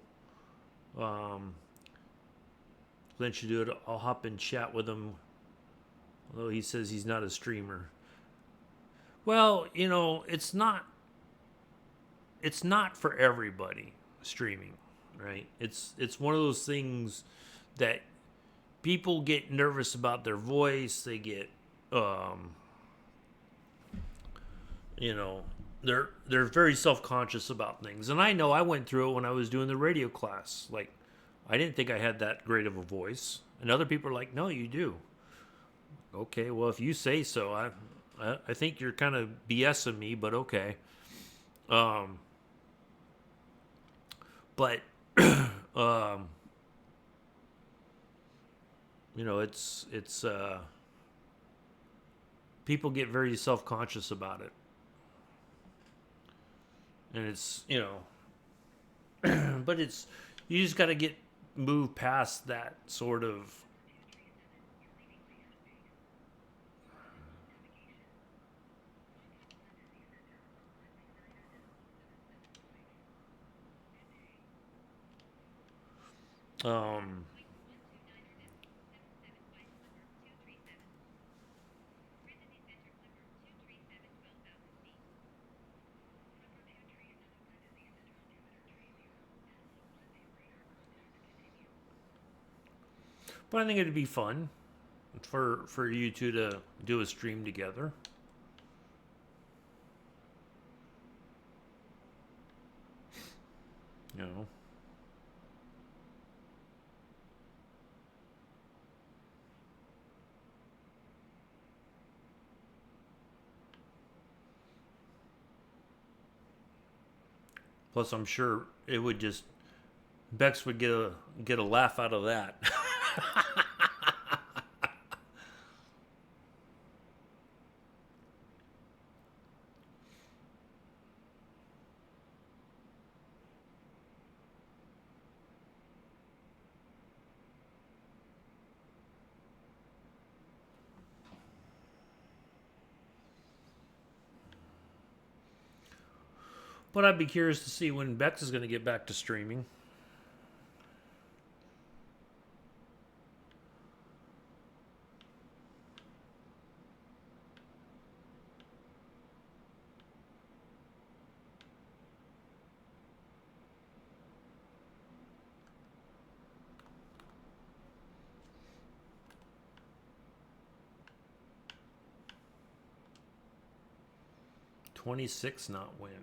Glenn should do it. I'll hop in chat with him, although he says he's not a streamer. Well, it's not for everybody streaming, right? It's one of those things that people get nervous about their voice. They get you know, they're very self-conscious about things. And I know I went through it when I was doing the radio class. Like, I didn't think I had that great of a voice, and other people are like, "No, you do." Okay, well, if you say so, I think you're kind of BSing me, but okay. Um, but um, it's people get very self-conscious about it, and but it's you just got to get move past that sort of um but I think it'd be fun for you two to do a stream together. You know. Plus, I'm sure it would just Bex would get a laugh out of that. But I'd be curious to see when Bex is going to get back to streaming. 26 knot wind.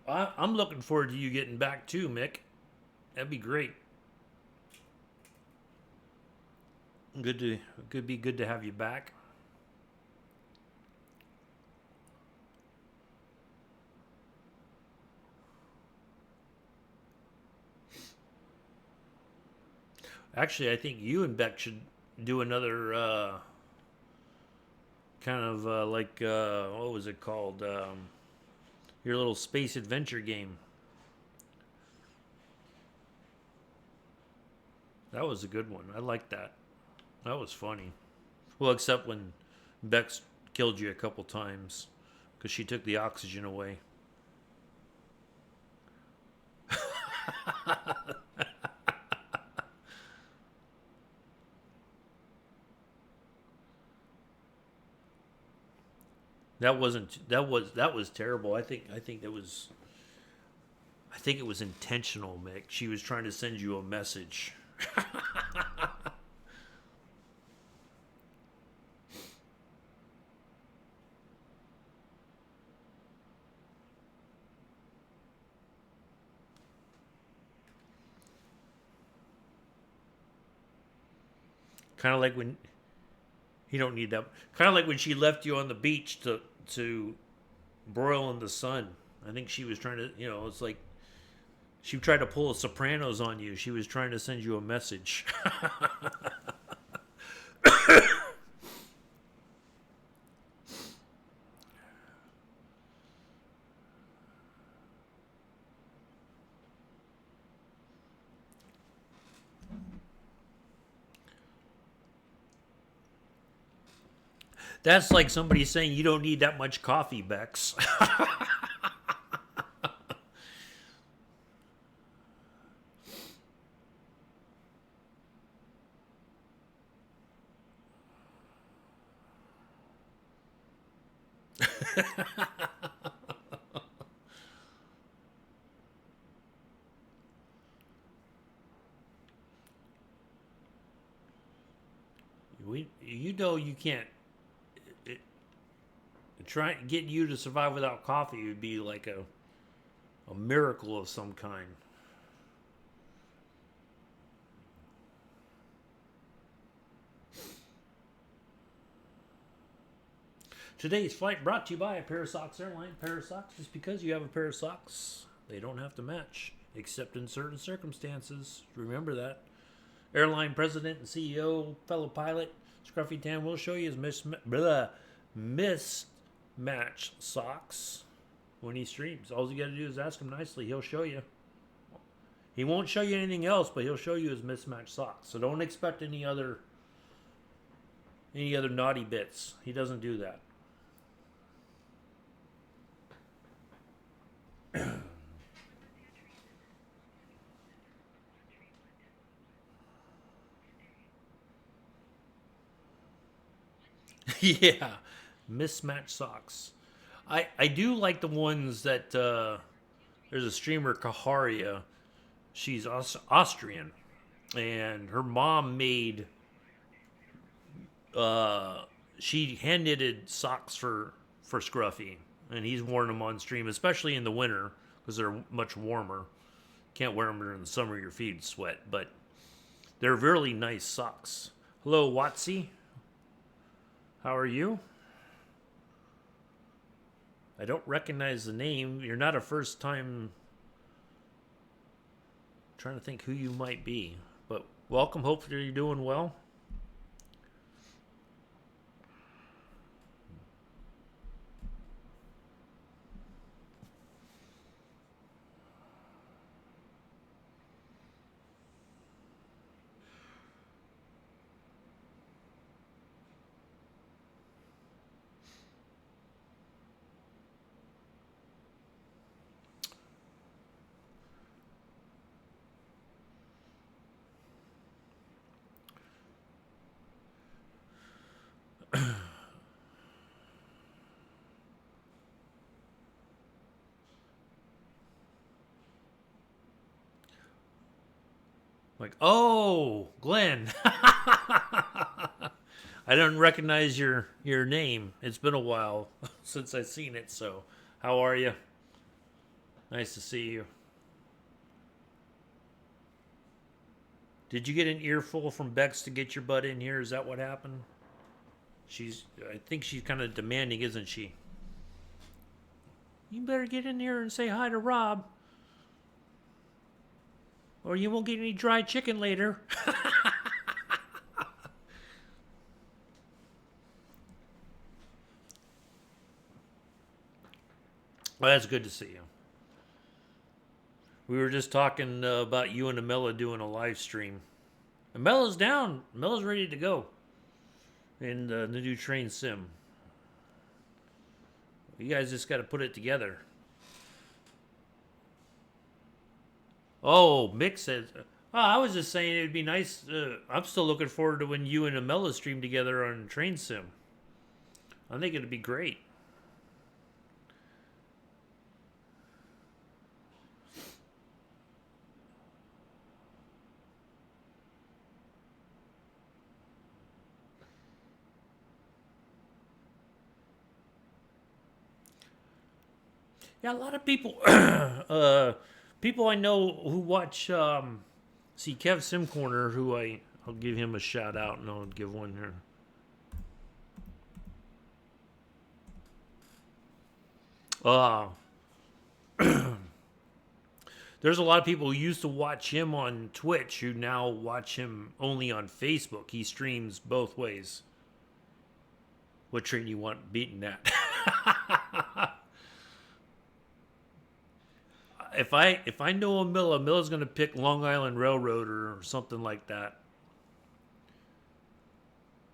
I'm looking forward to you getting back too, Mick. That'd be great. Could be good to have you back. Actually, I think you and Beck should do another kind of like what was it called? Your little space adventure game. That was a good one. I liked that. That was funny. Well, except when Bex killed you a couple times because she took the oxygen away. That was terrible. I think it was intentional, Mick. She was trying to send you a message. Kind of like when you don't need that. Kind of like when she left you on the beach to broil in the sun. I think she was trying to, it's like she tried to pull a Sopranos on you. She was trying to send you a message. That's like somebody saying you don't need that much coffee, Bex. You can't. It, try getting you to survive without coffee would be like a miracle of some kind. Today's flight brought to you by Parasocks Airline. Parasocks, just because you have a pair of socks, they don't have to match, except in certain circumstances. Remember that. Airline president and CEO, fellow pilot, Scruffy Tan will show you his mismatched socks when he streams. All you got to do is ask him nicely. He'll show you. He won't show you anything else, but he'll show you his mismatched socks. So don't expect any other naughty bits. He doesn't do that. Yeah, mismatched socks. I do like the ones that there's a streamer Kaharia. She's Austrian, and her mom made she hand knitted socks for Scruffy, and he's worn them on stream, especially in the winter because they're much warmer. Can't wear them during the summer; your feet sweat, but they're really nice socks. Hello, Watsy. How are you? I don't recognize the name. You're not a first time. I'm trying to think who you might be, but welcome. Hopefully you're doing well. Like, oh, Glenn. I don't recognize your name. It's been a while since I've seen it. So, how are you? Nice to see you. Did you get an earful from Bex to get your butt in here? Is that what happened? I think she's kind of demanding, isn't she? You better get in here and say hi to Rob, or you won't get any dried chicken later. Well, that's good to see you. We were just talking about you and Amela doing a live stream. Amela's down. Amela's ready to go in the new train sim. You guys just got to put it together. Oh, Mick says, oh, I was just saying it'd be nice. I'm still looking forward to when you and Amela stream together on train sim. I think it'd be great. Yeah, a lot of people, people I know who watch. See, Kev Sim Corner, who I'll give him a shout out, and I'll give one here. Uh, there's a lot of people who used to watch him on Twitch who now watch him only on Facebook. He streams both ways. What train you want beaten at? if I know Milla's gonna pick Long Island Railroad or something like that.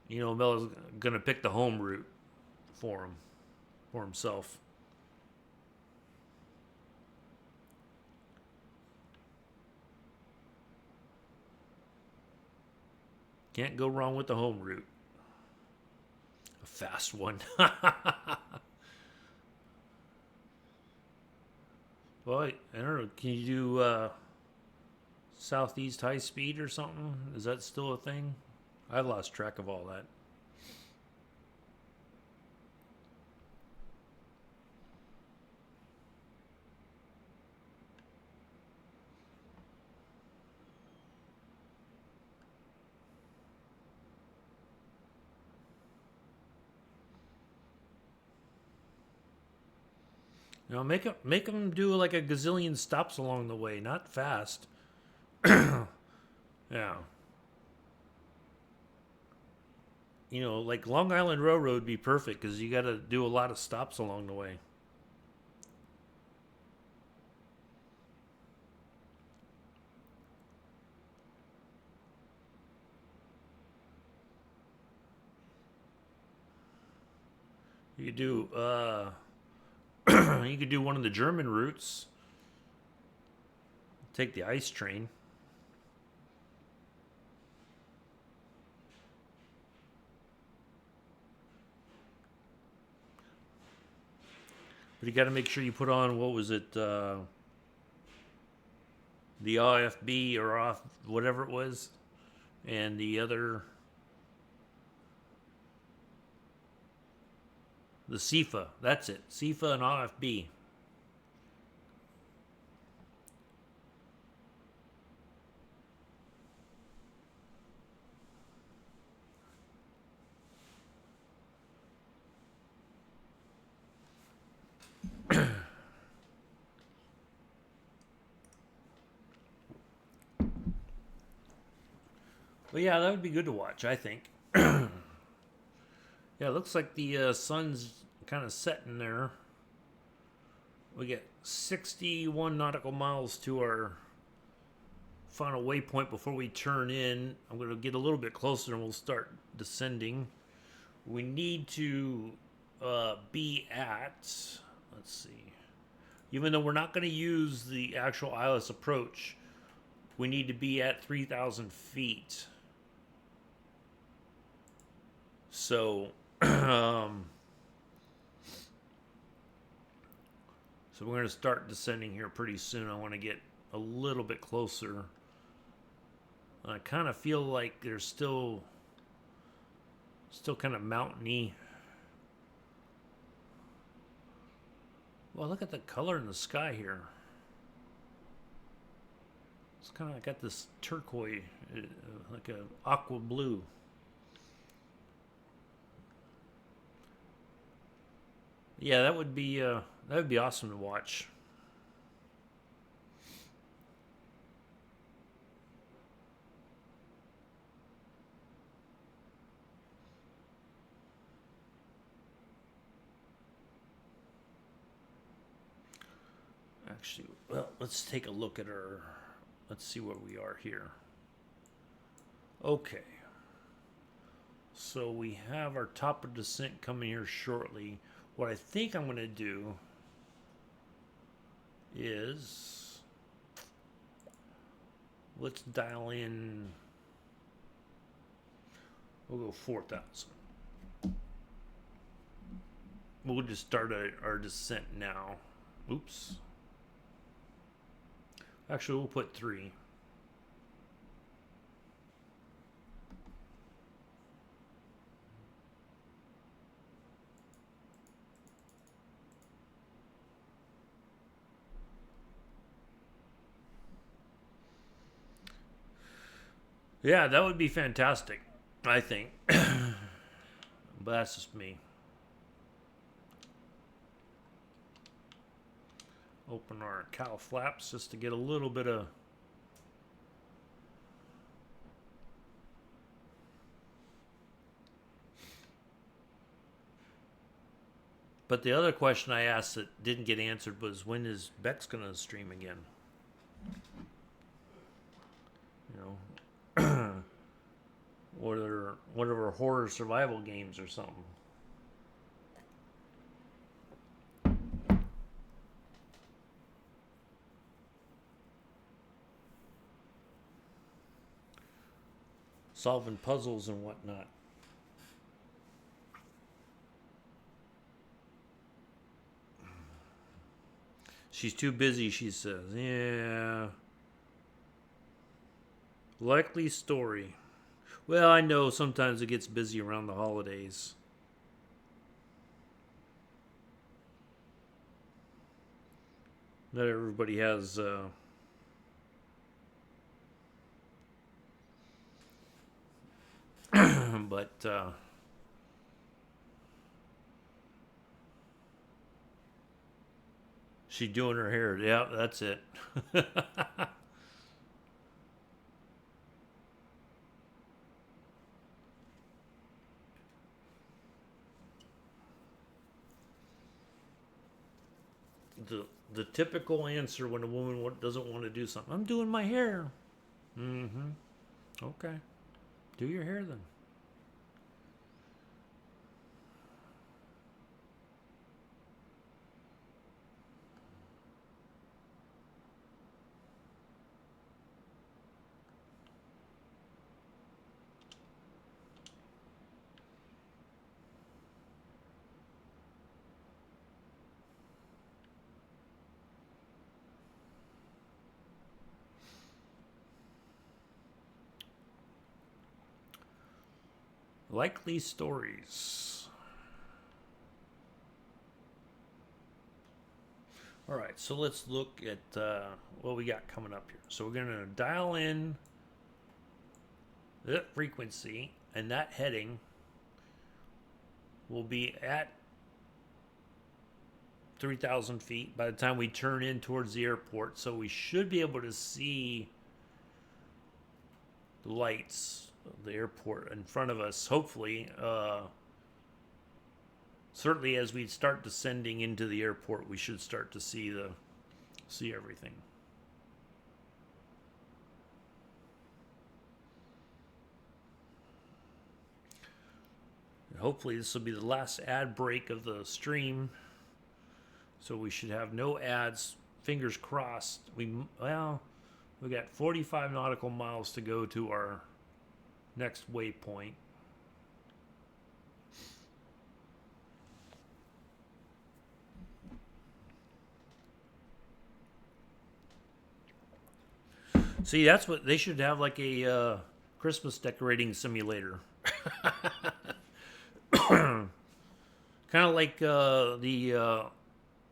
You know, Milla's gonna pick the home route for himself. Can't go wrong with the home route. A fast one. Well, I don't know. Can you do southeast high speed or something? Is that still a thing? I lost track of all that. You know, make them do like a gazillion stops along the way, not fast. Yeah. You know, like Long Island Railroad would be perfect because you got to do a lot of stops along the way. You could do you could do one of the German routes. Take the ice train. But you got to make sure you put on, what was it, the RFB or off whatever it was, and the other, the SIFA. That's it, SIFA and RFB. But yeah, that would be good to watch, I think. Yeah, it looks like the sun's kind of setting there. We get 61 nautical miles to our final waypoint before we turn in. I'm going to get a little bit closer and we'll start descending. We need to be at, let's see, even though we're not going to use the actual ILS approach, we need to be at 3,000 feet. So, so we're going to start descending here pretty soon. I want to get a little bit closer. I kind of feel like there's still kind of mountainy. Well, look at the color in the sky here. It's kind of got this turquoise, like a aqua blue. Yeah, that would be awesome to watch. Actually, well, let's take a look at our. Let's see where we are here. Okay, so we have our top of descent coming here shortly. What I think I'm going to do is let's dial in. We'll go 4,000. We'll just start our descent now. Oops. Actually, we'll put 3. Yeah, that would be fantastic, I think. But that's just me. Open our cow flaps just to get a little bit of. But the other question I asked that didn't get answered was, when is Bex going to stream again? You know, or one of her horror survival games or something. Solving puzzles and whatnot. She's too busy, she says. Yeah. Likely story. Well, I know sometimes it gets busy around the holidays. Not everybody has. But she's doing her hair. Yeah, that's it. The typical answer when a woman doesn't want to do something. I'm doing my hair. Mm-hmm. Okay. Do your hair then. Likely stories. All right, so let's look at what we got coming up here. So we're going to dial in that frequency, and that heading will be at 3,000 feet by the time we turn in towards the airport. So we should be able to see the lights of the airport in front of us, hopefully. Certainly as we start descending into the airport, we should start to see everything. And hopefully this will be the last ad break of the stream. So we should have no ads. Fingers crossed. We got 45 nautical miles to go to our next waypoint. See, that's what they should have, like a Christmas decorating simulator. Kind of like the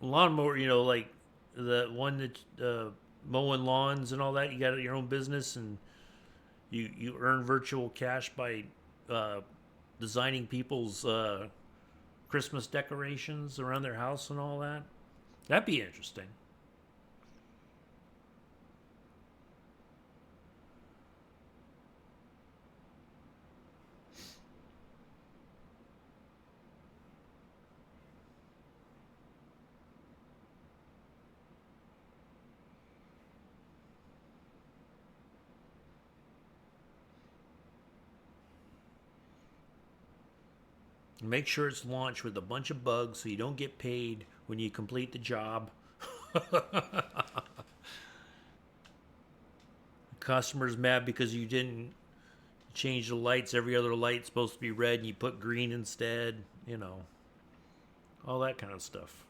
lawnmower, like the one that mowing lawns and all that. You got your own business, and you earn virtual cash by uh, designing people's Christmas decorations around their house and all that. That'd be interesting. Make sure it's launched with a bunch of bugs so you don't get paid when you complete the job. Customers mad because you didn't change the lights. Every other light's supposed to be red and you put green instead. All that kind of stuff.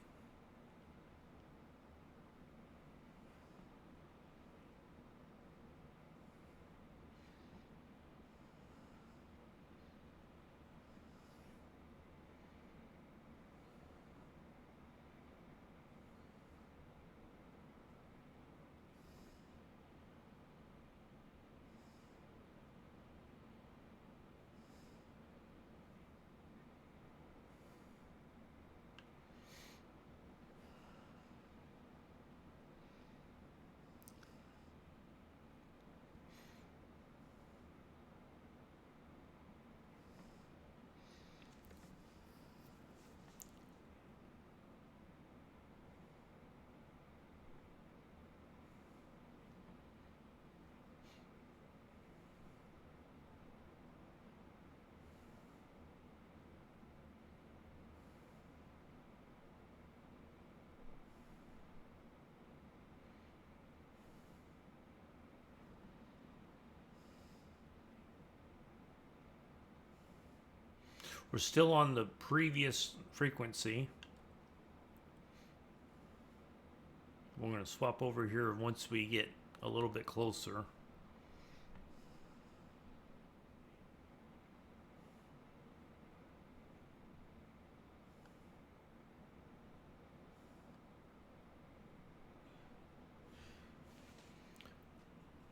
We're still on the previous frequency. We're going to swap over here once we get a little bit closer.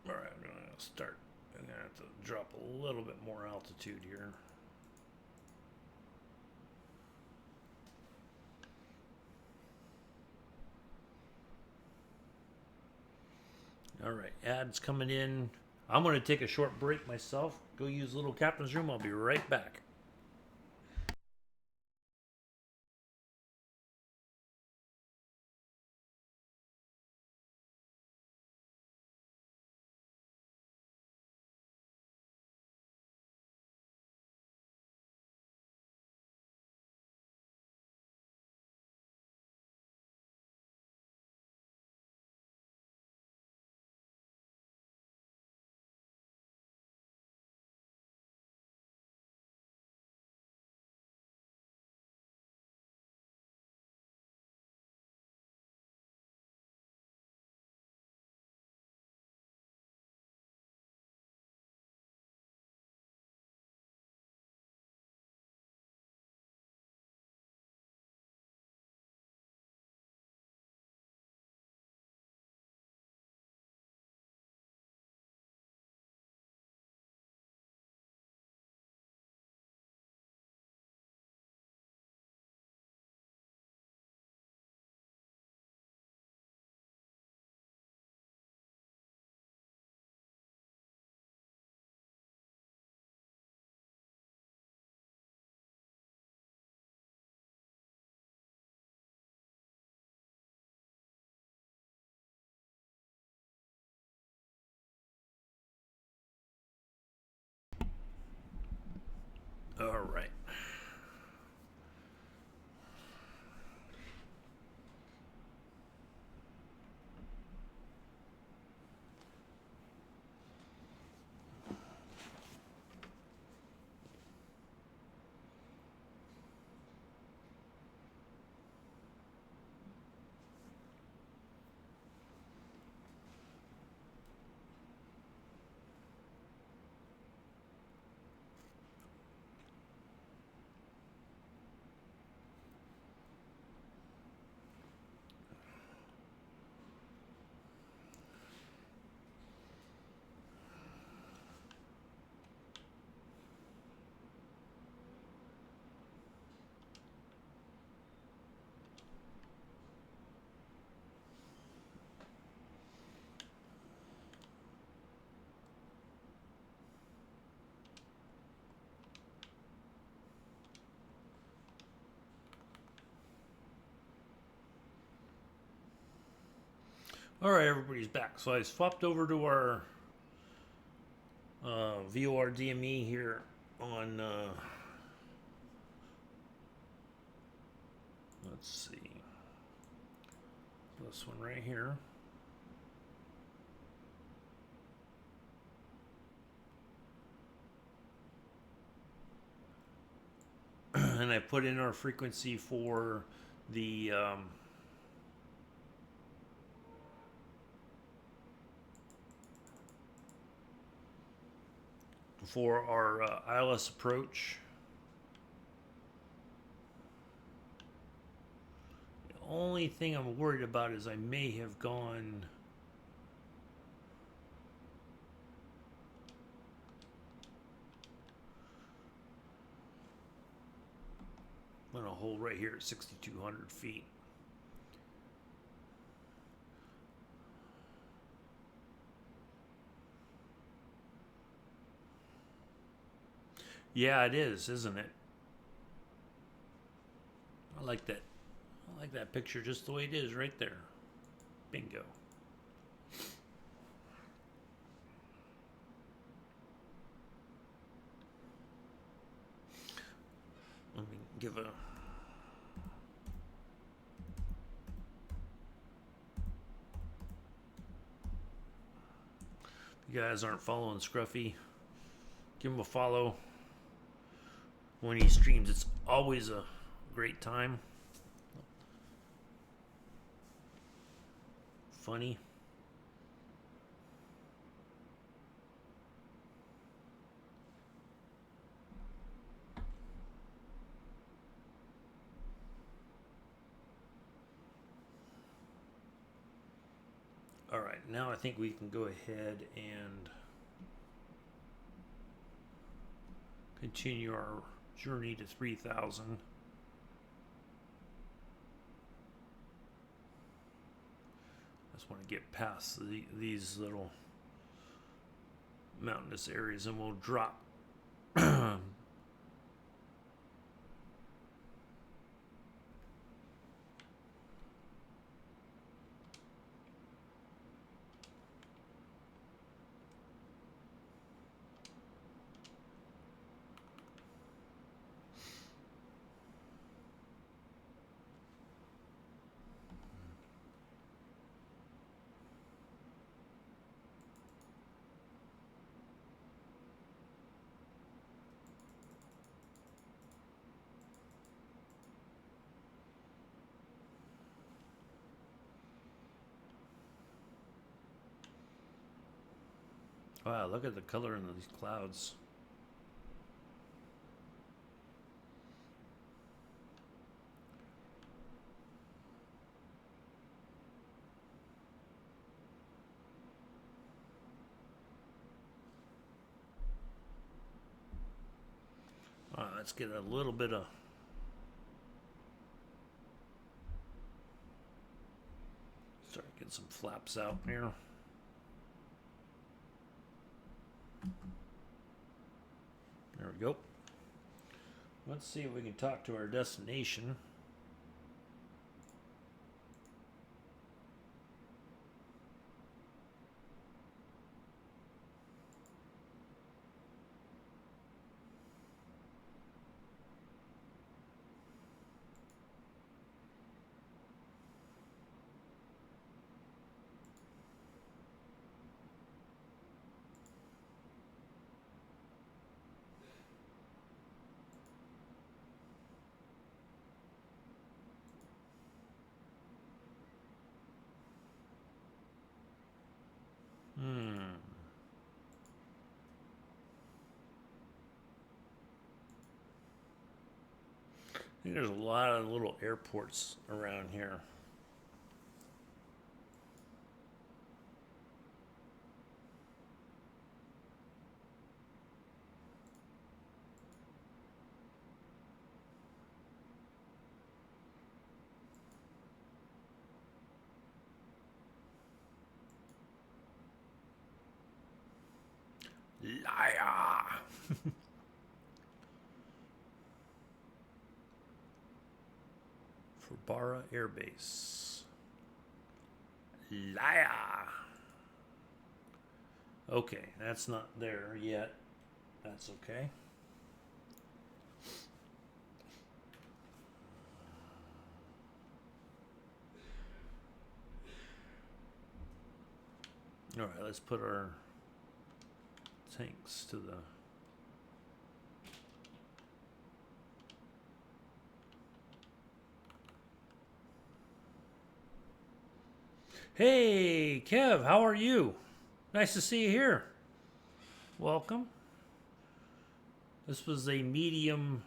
All right, I'm going to start. I'm going to have to drop a little bit more altitude here. All right, ads coming in. I'm going to take a short break myself. Go use a little captain's room. I'll be right back. All right. All right, everybody's back. So I swapped over to our VOR DME here on, let's see, this one right here. And I put in our frequency for the for our ILS approach. The only thing I'm worried about is I may have gone I'm gonna hold right here at 6,200 feet. Yeah, it is, isn't it? I like that. I like that picture just the way it is right there. Bingo. Let me give a if you guys aren't following Scruffy, give him a follow. When he streams, it's always a great time. Funny. All right, now I think we can go ahead and continue our journey to 3,000. I just want to get past these little mountainous areas and we'll drop. Wow, look at the color in these clouds. All right, let's get a little bit of start getting some flaps out here. There we go. Let's see if we can talk to our destination. I think there's a lot of little airports around here. Liar! For Barra Air Base. Liar. Okay, that's not there yet. That's okay. All right, let's put our tanks to the... Hey, Kev, how are you? Nice to see you here. Welcome. This was a medium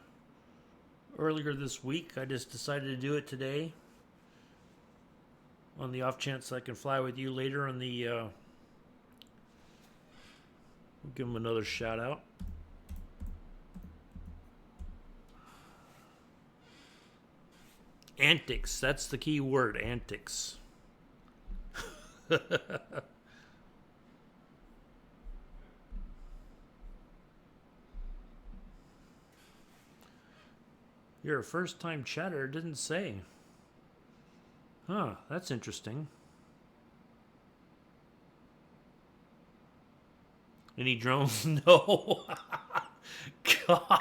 earlier this week. I just decided to do it today on the off chance I can fly with you later on the... we'll give him another shout out. Antics. That's the key word, antics. You're a first-time chatter, didn't say. Huh, that's interesting. Any drones? No. God.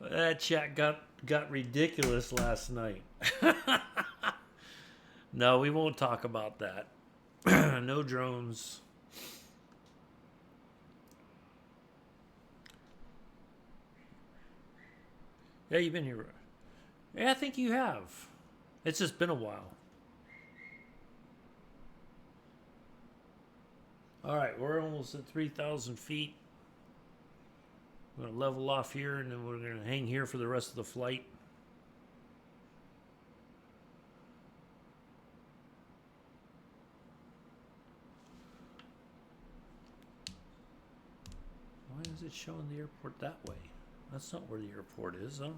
That chat got ridiculous last night. No, we won't talk about that. No drones. Yeah, you've been here. Yeah, I think you have. It's just been a while. All right, we're almost at 3,000 feet. We're going to level off here, and then we're going to hang here for the rest of the flight. Why is it showing the airport that way? That's not where the airport is, though.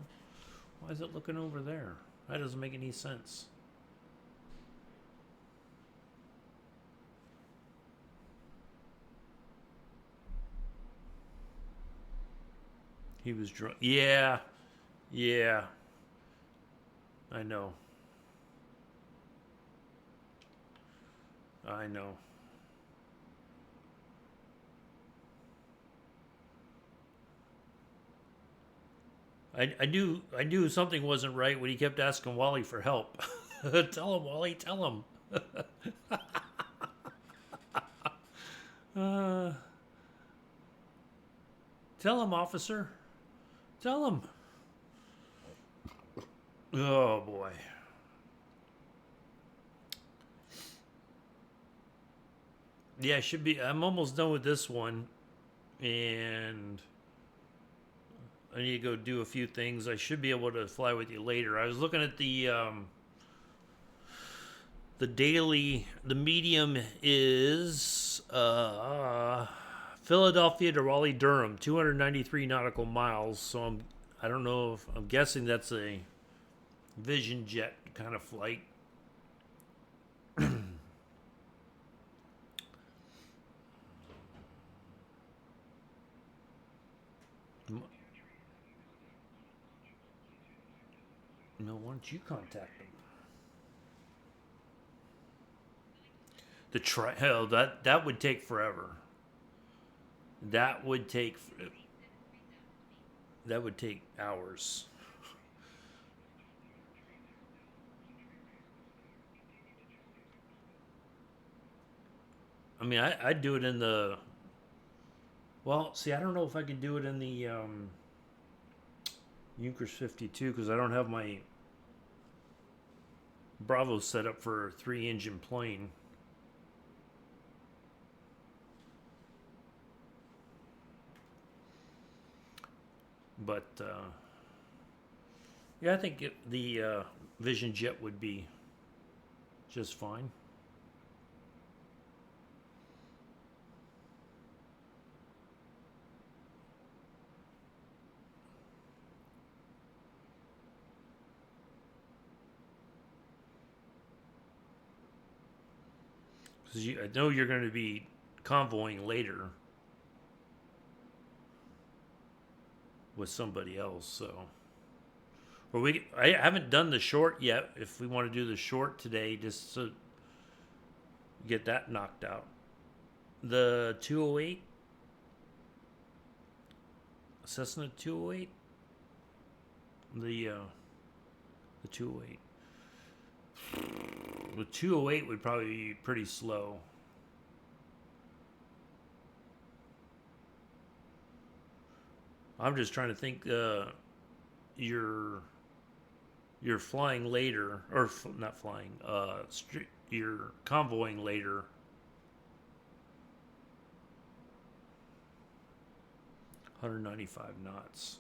Why is it looking over there? That doesn't make any sense. He was drunk. Yeah. Yeah. I know. I know. I knew something wasn't right when he kept asking Wally for help. Tell him, Wally, tell him. uh, Tell him, officer. Tell him. Oh boy. Yeah, I should be. I'm almost done with this one, and I need to go do a few things. I should be able to fly with you later. I was looking at the daily. The medium is Philadelphia to Raleigh Durham, 293 nautical miles. So I don't know if I'm guessing that's a Vision Jet kind of flight. No, why don't you contact them? Hell, that would take forever. That would take hours. I mean, I'd do it in the... Well, see, I don't know if I could do it in the Junkers 52 because I don't have my Bravo set up for a 3-engine plane. But yeah, I think the Vision Jet would be just fine. Because I know you're going to be convoying later with somebody else, so. Or I haven't done the short yet. If we want to do the short today, just so Get that knocked out. The 208, Cessna 208, the 208. The 208 would probably be pretty slow. I'm just trying to think. You're flying later, or not flying. You're convoying later. 195 knots.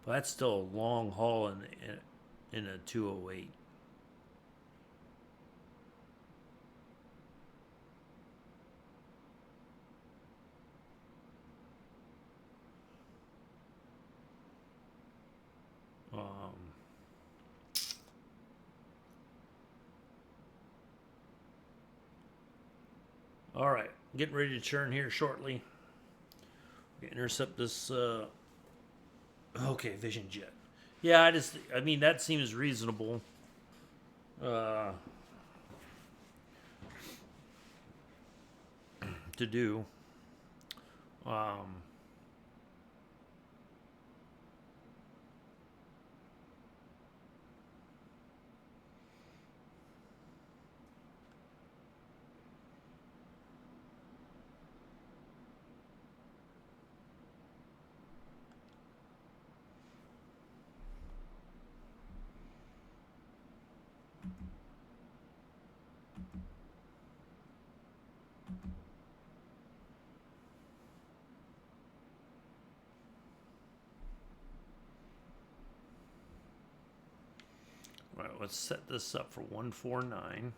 But that's still a long haul in a 208. All right, getting ready to turn here shortly. Intercept this. Okay, Vision Jet. Yeah, I mean, that seems reasonable. To do. Um, right, let's set this up for 149.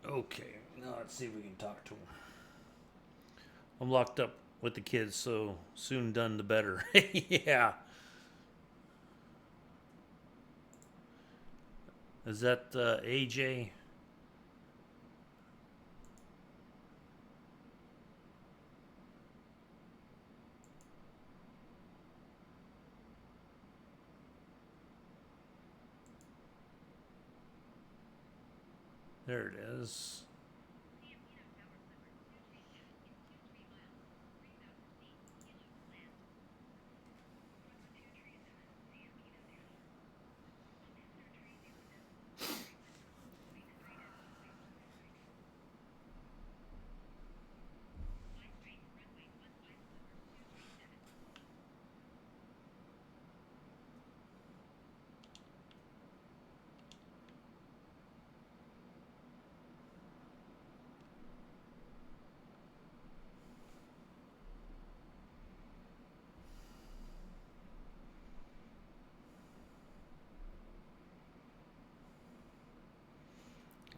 Okay, now let's see if we can talk to him. I'm locked up with the kids, so soon done the better. Yeah. Is that AJ? There it is.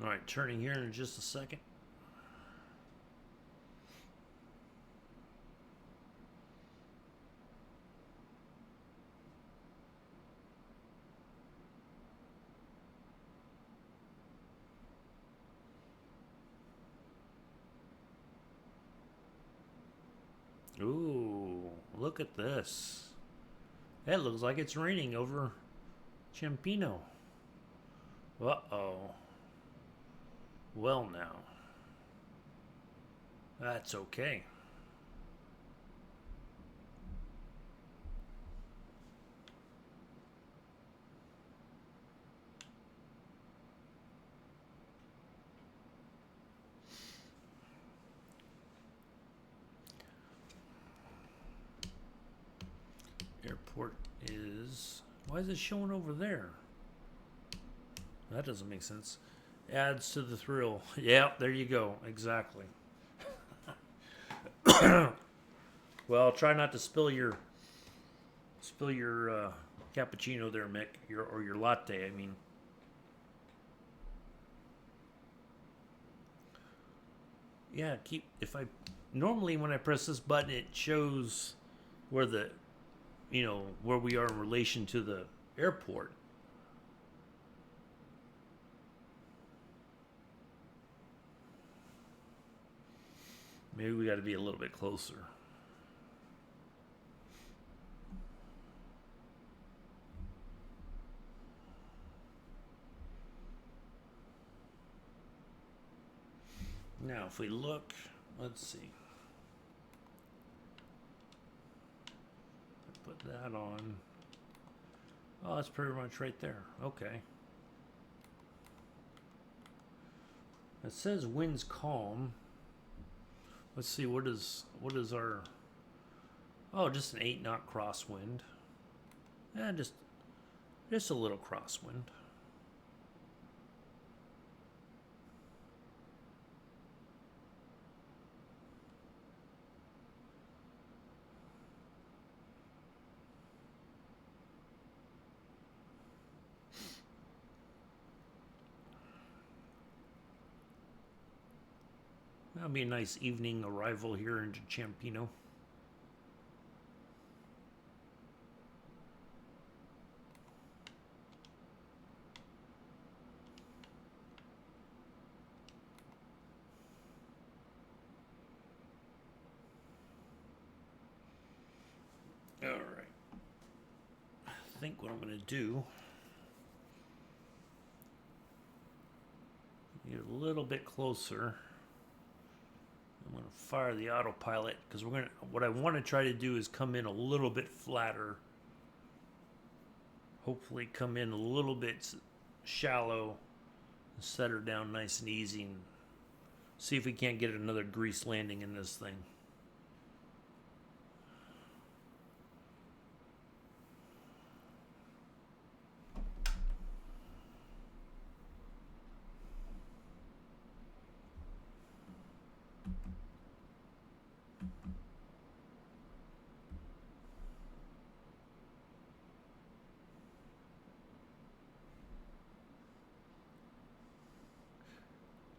All right, turning here in just a second. Ooh, look at this. It looks like it's raining over Ciampino. Uh-oh. Well, now. That's okay. Airport is... Why is it showing over there? That doesn't make sense. Adds to the thrill. Yeah, there you go. Exactly. Well, try not to spill your cappuccino there, Mick, your latte. I mean, yeah. Keep if I normally when I press this button, it shows where where we are in relation to the airport. Maybe we got to be a little bit closer. Now, if we look, let's see. Put that on. Oh, that's pretty much right there. Okay. It says winds calm. Let's see, what is our... Oh, just an 8-knot crosswind. Yeah, just a little crosswind. That'll be a nice evening arrival here into Ciampino. All right. I think what I'm going to do, get a little bit closer. I'm going to fire the autopilot because what I want to try to do is come in a little bit flatter. Hopefully come in a little bit shallow and set her down nice and easy and see if we can't get another grease landing in this thing.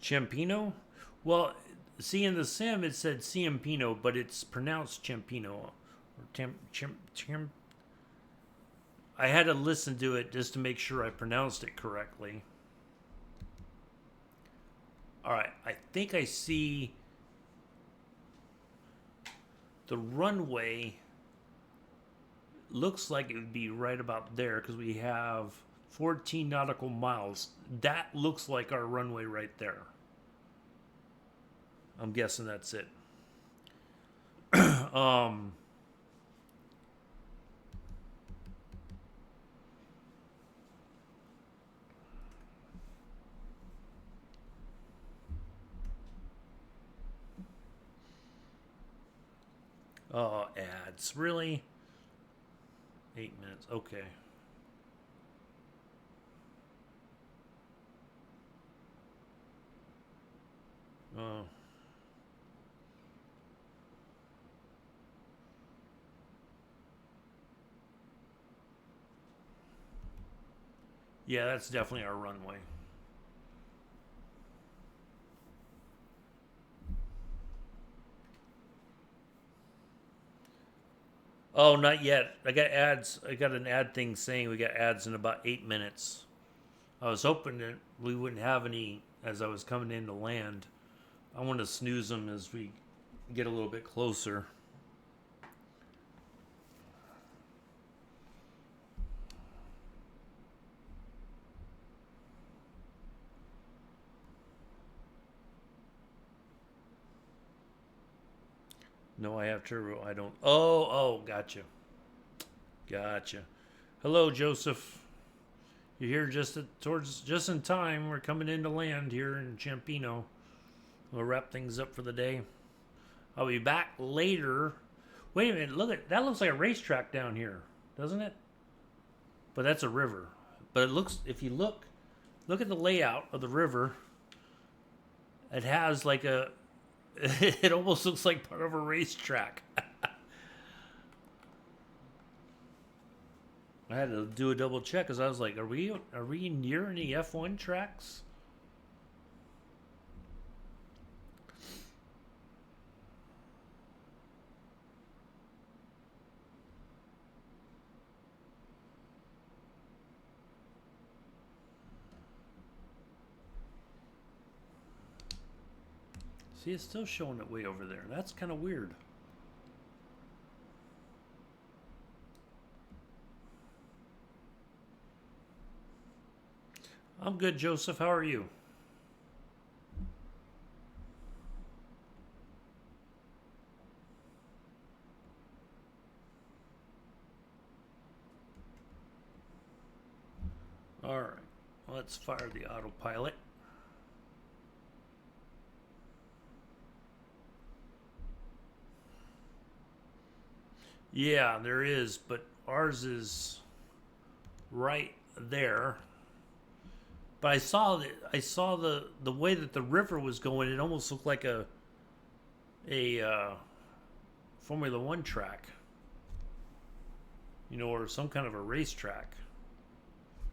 Ciampino? Well, see in the sim it said Ciampino, but it's pronounced Ciampino. Or I had to listen to it just to make sure I pronounced it correctly. All right, I think I see the runway. Looks like it would be right about there because we have 14 nautical miles. That looks like our runway right there. I'm guessing that's it. Oh, ads. Really? 8 minutes. Okay. Oh. Yeah, that's definitely our runway. Oh, not yet. I got ads. I got an ad thing saying we got ads in about 8 minutes. I was hoping that we wouldn't have any as I was coming in to land. I want to snooze them as we get a little bit closer. No, I have turbo. I don't. Oh, gotcha. Gotcha. Hello, Joseph. You're here just in time. We're coming into land here in Ciampino. We'll wrap things up for the day. I'll be back later. Wait a minute. Look at that. Looks like a racetrack down here, doesn't it? But that's a river. But it looks. If you look, Look at the layout of the river. It has like a. It almost looks like part of a racetrack. I had to do a double check because I was like, "Are we near any F1 tracks?" See, it's still showing it way over there. That's kind of weird. I'm good, Joseph. How are you? All right. Let's fire the autopilot. Yeah, there is, but ours is right there. But I saw the way that the river was going. It almost looked like a Formula One track, or some kind of a racetrack,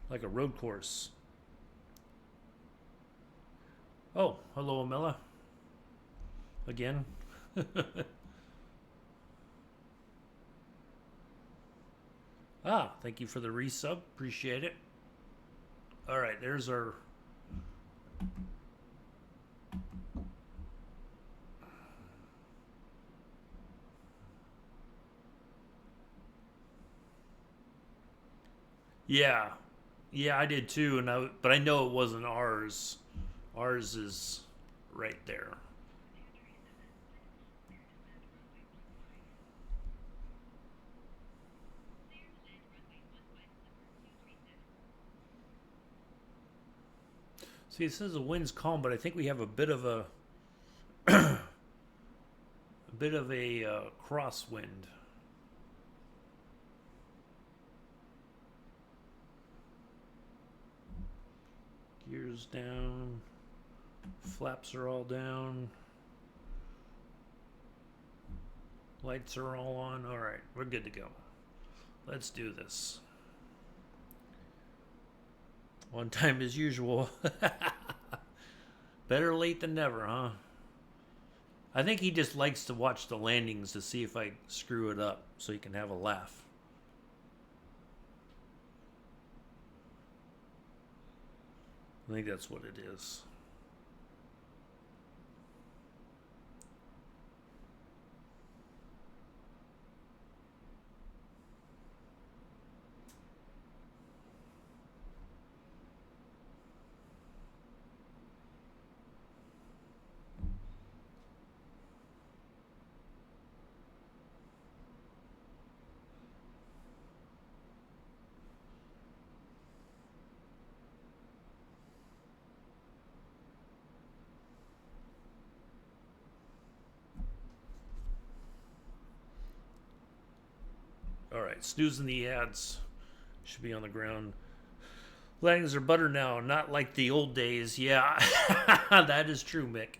like a road course. Oh, hello, Amela. Again. Thank you for the resub. Appreciate it. All right, there's our. Yeah, yeah, I did too, but I know it wasn't ours. Ours is right there. See, it says the wind's calm, but I think we have a bit of a crosswind. Gears down. Flaps are all down. Lights are all on. All right, we're good to go. Let's do this. On time as usual. Better late than never, huh? I think he just likes to watch the landings to see if I screw it up so he can have a laugh. I think that's what it is. All right, snoozing the ads. Should be on the ground. Landings are butter now, not like the old days. Yeah, that is true, Mick.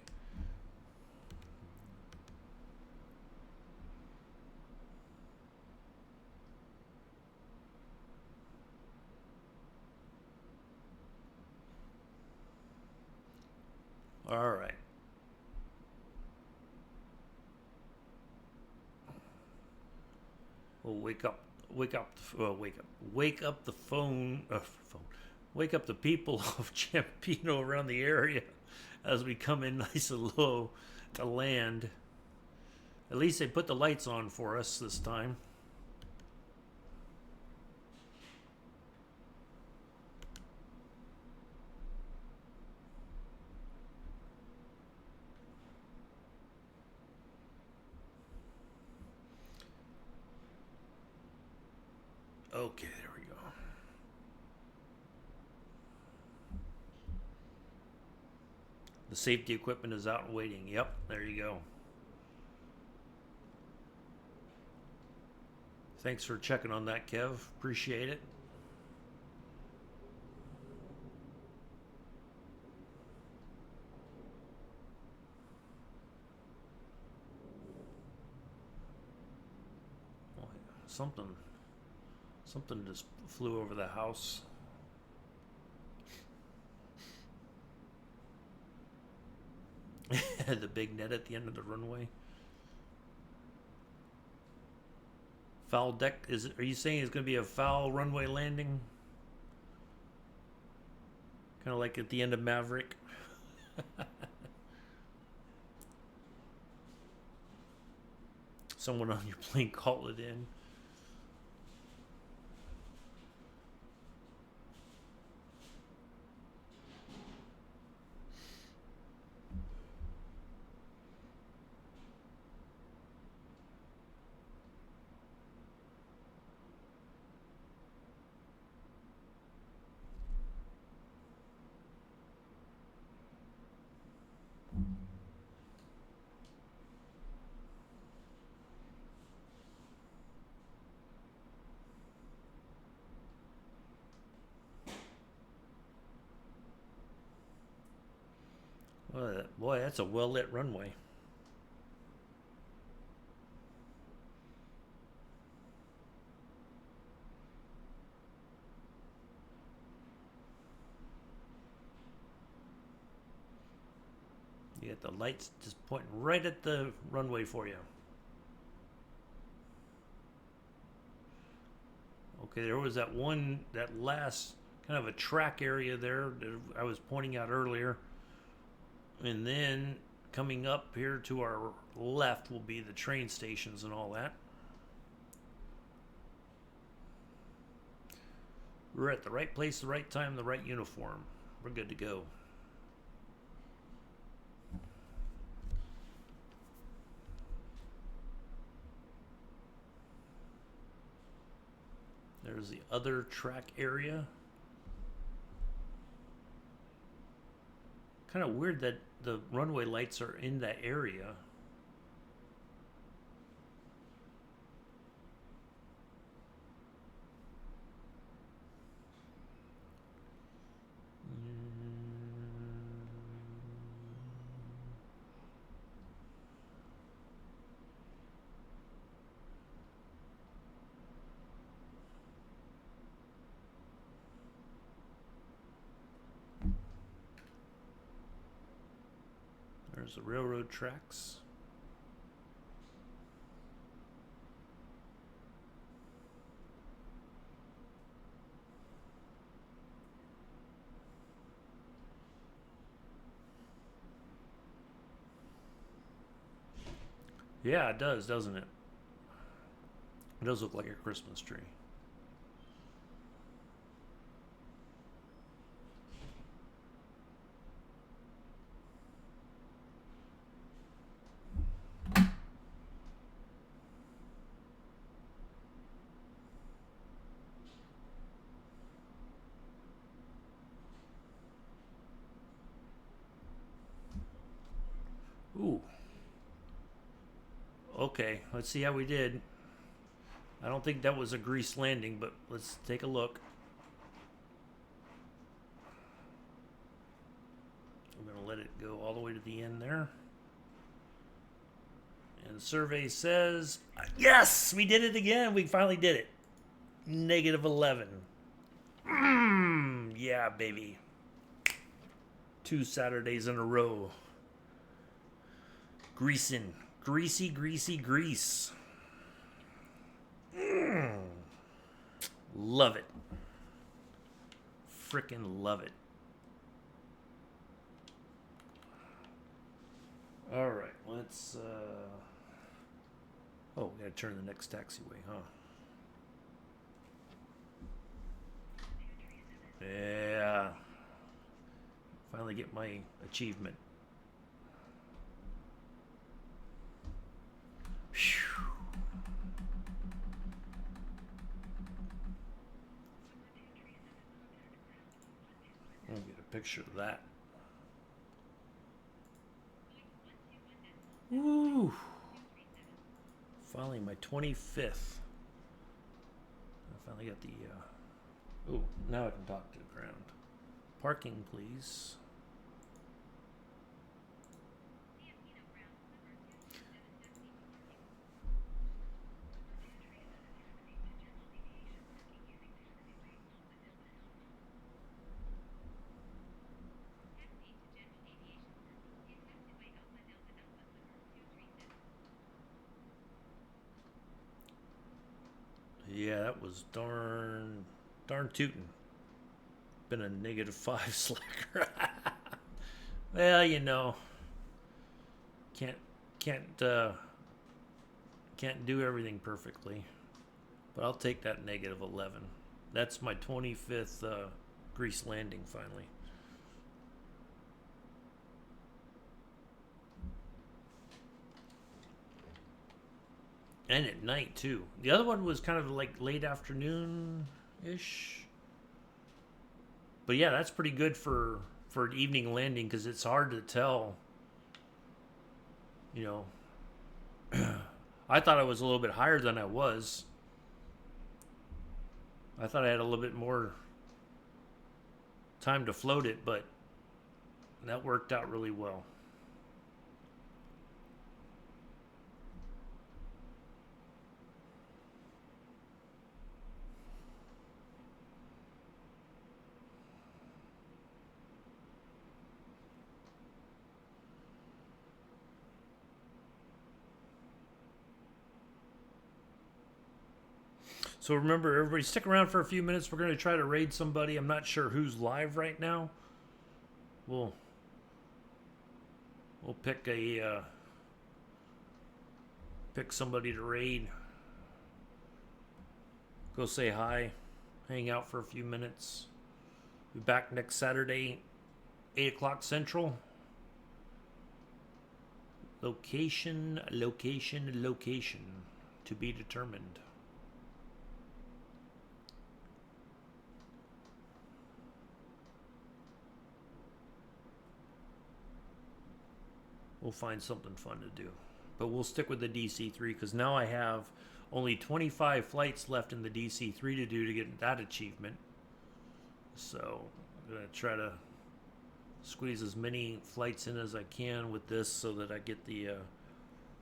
All right. Well, wake up the wake up the people of Ciampino around the area as we come in nice and low to land. At least they put the lights on for us this time. Okay, there we go. The safety equipment is out and waiting. Yep, there you go. Thanks for checking on that, Kev. Appreciate it. Something just flew over the house. The big net at the end of the runway. Foul deck. Are you saying it's going to be a foul runway landing? Kind of like at the end of Maverick. Someone on your plane call it in. Boy, that's a well-lit runway. You got the lights just pointing right at the runway for you. Okay, there was that last kind of a track area there that I was pointing out earlier. And then coming up here to our left will be the train stations and all that. We're at the right place, the right time, the right uniform. We're good to go. There's the other track area. Kind of weird that the runway lights are in that area. There's the railroad tracks. Yeah, it does, doesn't it? It does look like a Christmas tree. Ooh. Okay, let's see how we did. I don't think that was a grease landing, but let's take a look. I'm going to let it go all the way to the end there. And the survey says, yes, we did it again. We finally did it. -11. Yeah, baby. 2 Saturdays in a row. Greasing. Greasy, greasy, grease. Love it. Frickin' love it. All right, let's. Oh, we gotta turn the next taxiway, huh? Yeah. Finally get my achievement. Whew. I'll get a picture of that. Woo! Finally, my 25th. I finally got the. Oh, now I can talk to the ground. Parking, please. was darn tootin'. Been a -5 slacker. Well, you know, can't can't uh, can't do everything perfectly, but I'll take that -11. That's my 25th grease landing finally. And at night too. The other one was kind of like late afternoon ish. But yeah, that's pretty good for an evening landing because it's hard to tell. You know, I thought I was a little bit higher than I was. I thought I had a little bit more time to float it, but that worked out really well. So remember, everybody, stick around for a few minutes. We're going to try to raid somebody. I'm not sure who's live right now. We'll pick pick somebody to raid. Go say hi, hang out for a few minutes. Be back next Saturday, 8 o'clock Central. Location to be determined. We'll find something fun to do. But we'll stick with the DC-3 because now I have only 25 flights left in the DC-3 to do to get that achievement. So I'm going to try to squeeze as many flights in as I can with this so that I get the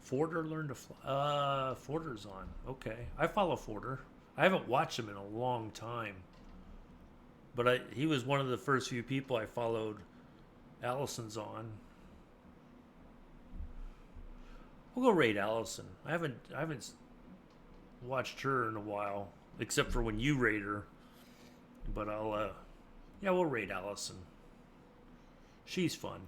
Forder learn to fly. Forder's on. Okay. I follow Forder. I haven't watched him in a long time. But he was one of the first few people I followed. Allison's on. We'll go raid Allison. I haven't watched her in a while, except for when you raid her. But we'll raid Allison. She's fun.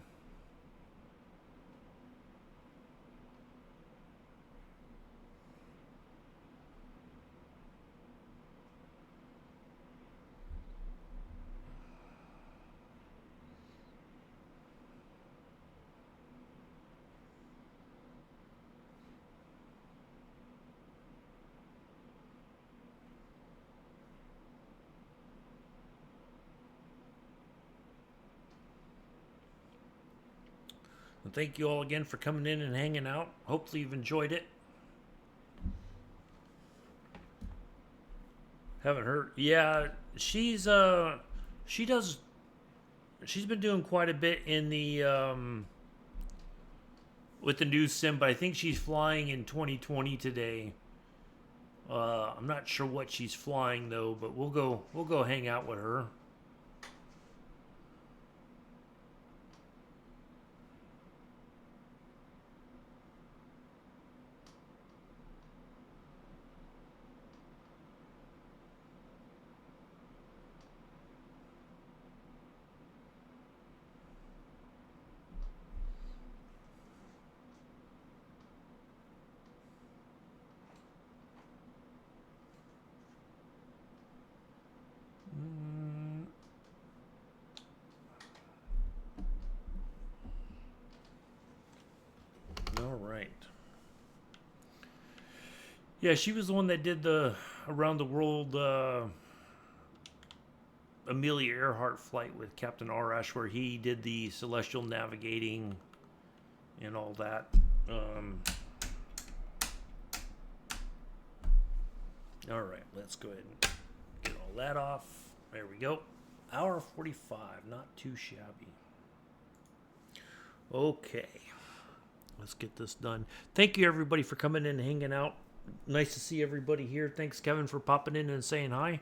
And thank you all again for coming in and hanging out. Hopefully you've enjoyed it. Haven't heard. Yeah, she's been doing quite a bit in the with the new sim, but I think she's flying in 2020 today. I'm not sure what she's flying though, but we'll go hang out with her. All right. Yeah, she was the one that did the around the world Amelia Earhart flight with Captain Arash, where he did the celestial navigating and all that. All right, let's go ahead and get all that off. There we go. Hour 45, not too shabby. Okay, let's get this done. Thank you, everybody, for coming in and hanging out. Nice to see everybody here. Thanks, Kevin, for popping in and saying hi.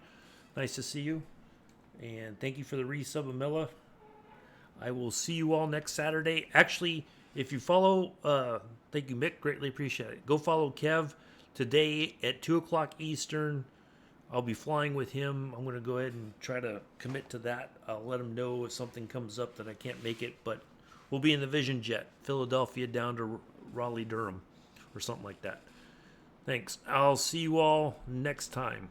Nice to see you. And thank you for the resub, Amilla. I will see you all next Saturday. Actually, if you follow, thank you, Mick. Greatly appreciate it. Go follow Kev today at 2 o'clock Eastern. I'll be flying with him. I'm going to go ahead and try to commit to that. I'll let him know if something comes up that I can't make it, but we'll be in the Vision Jet, Philadelphia down to Raleigh, Durham, or something like that. Thanks. I'll see you all next time.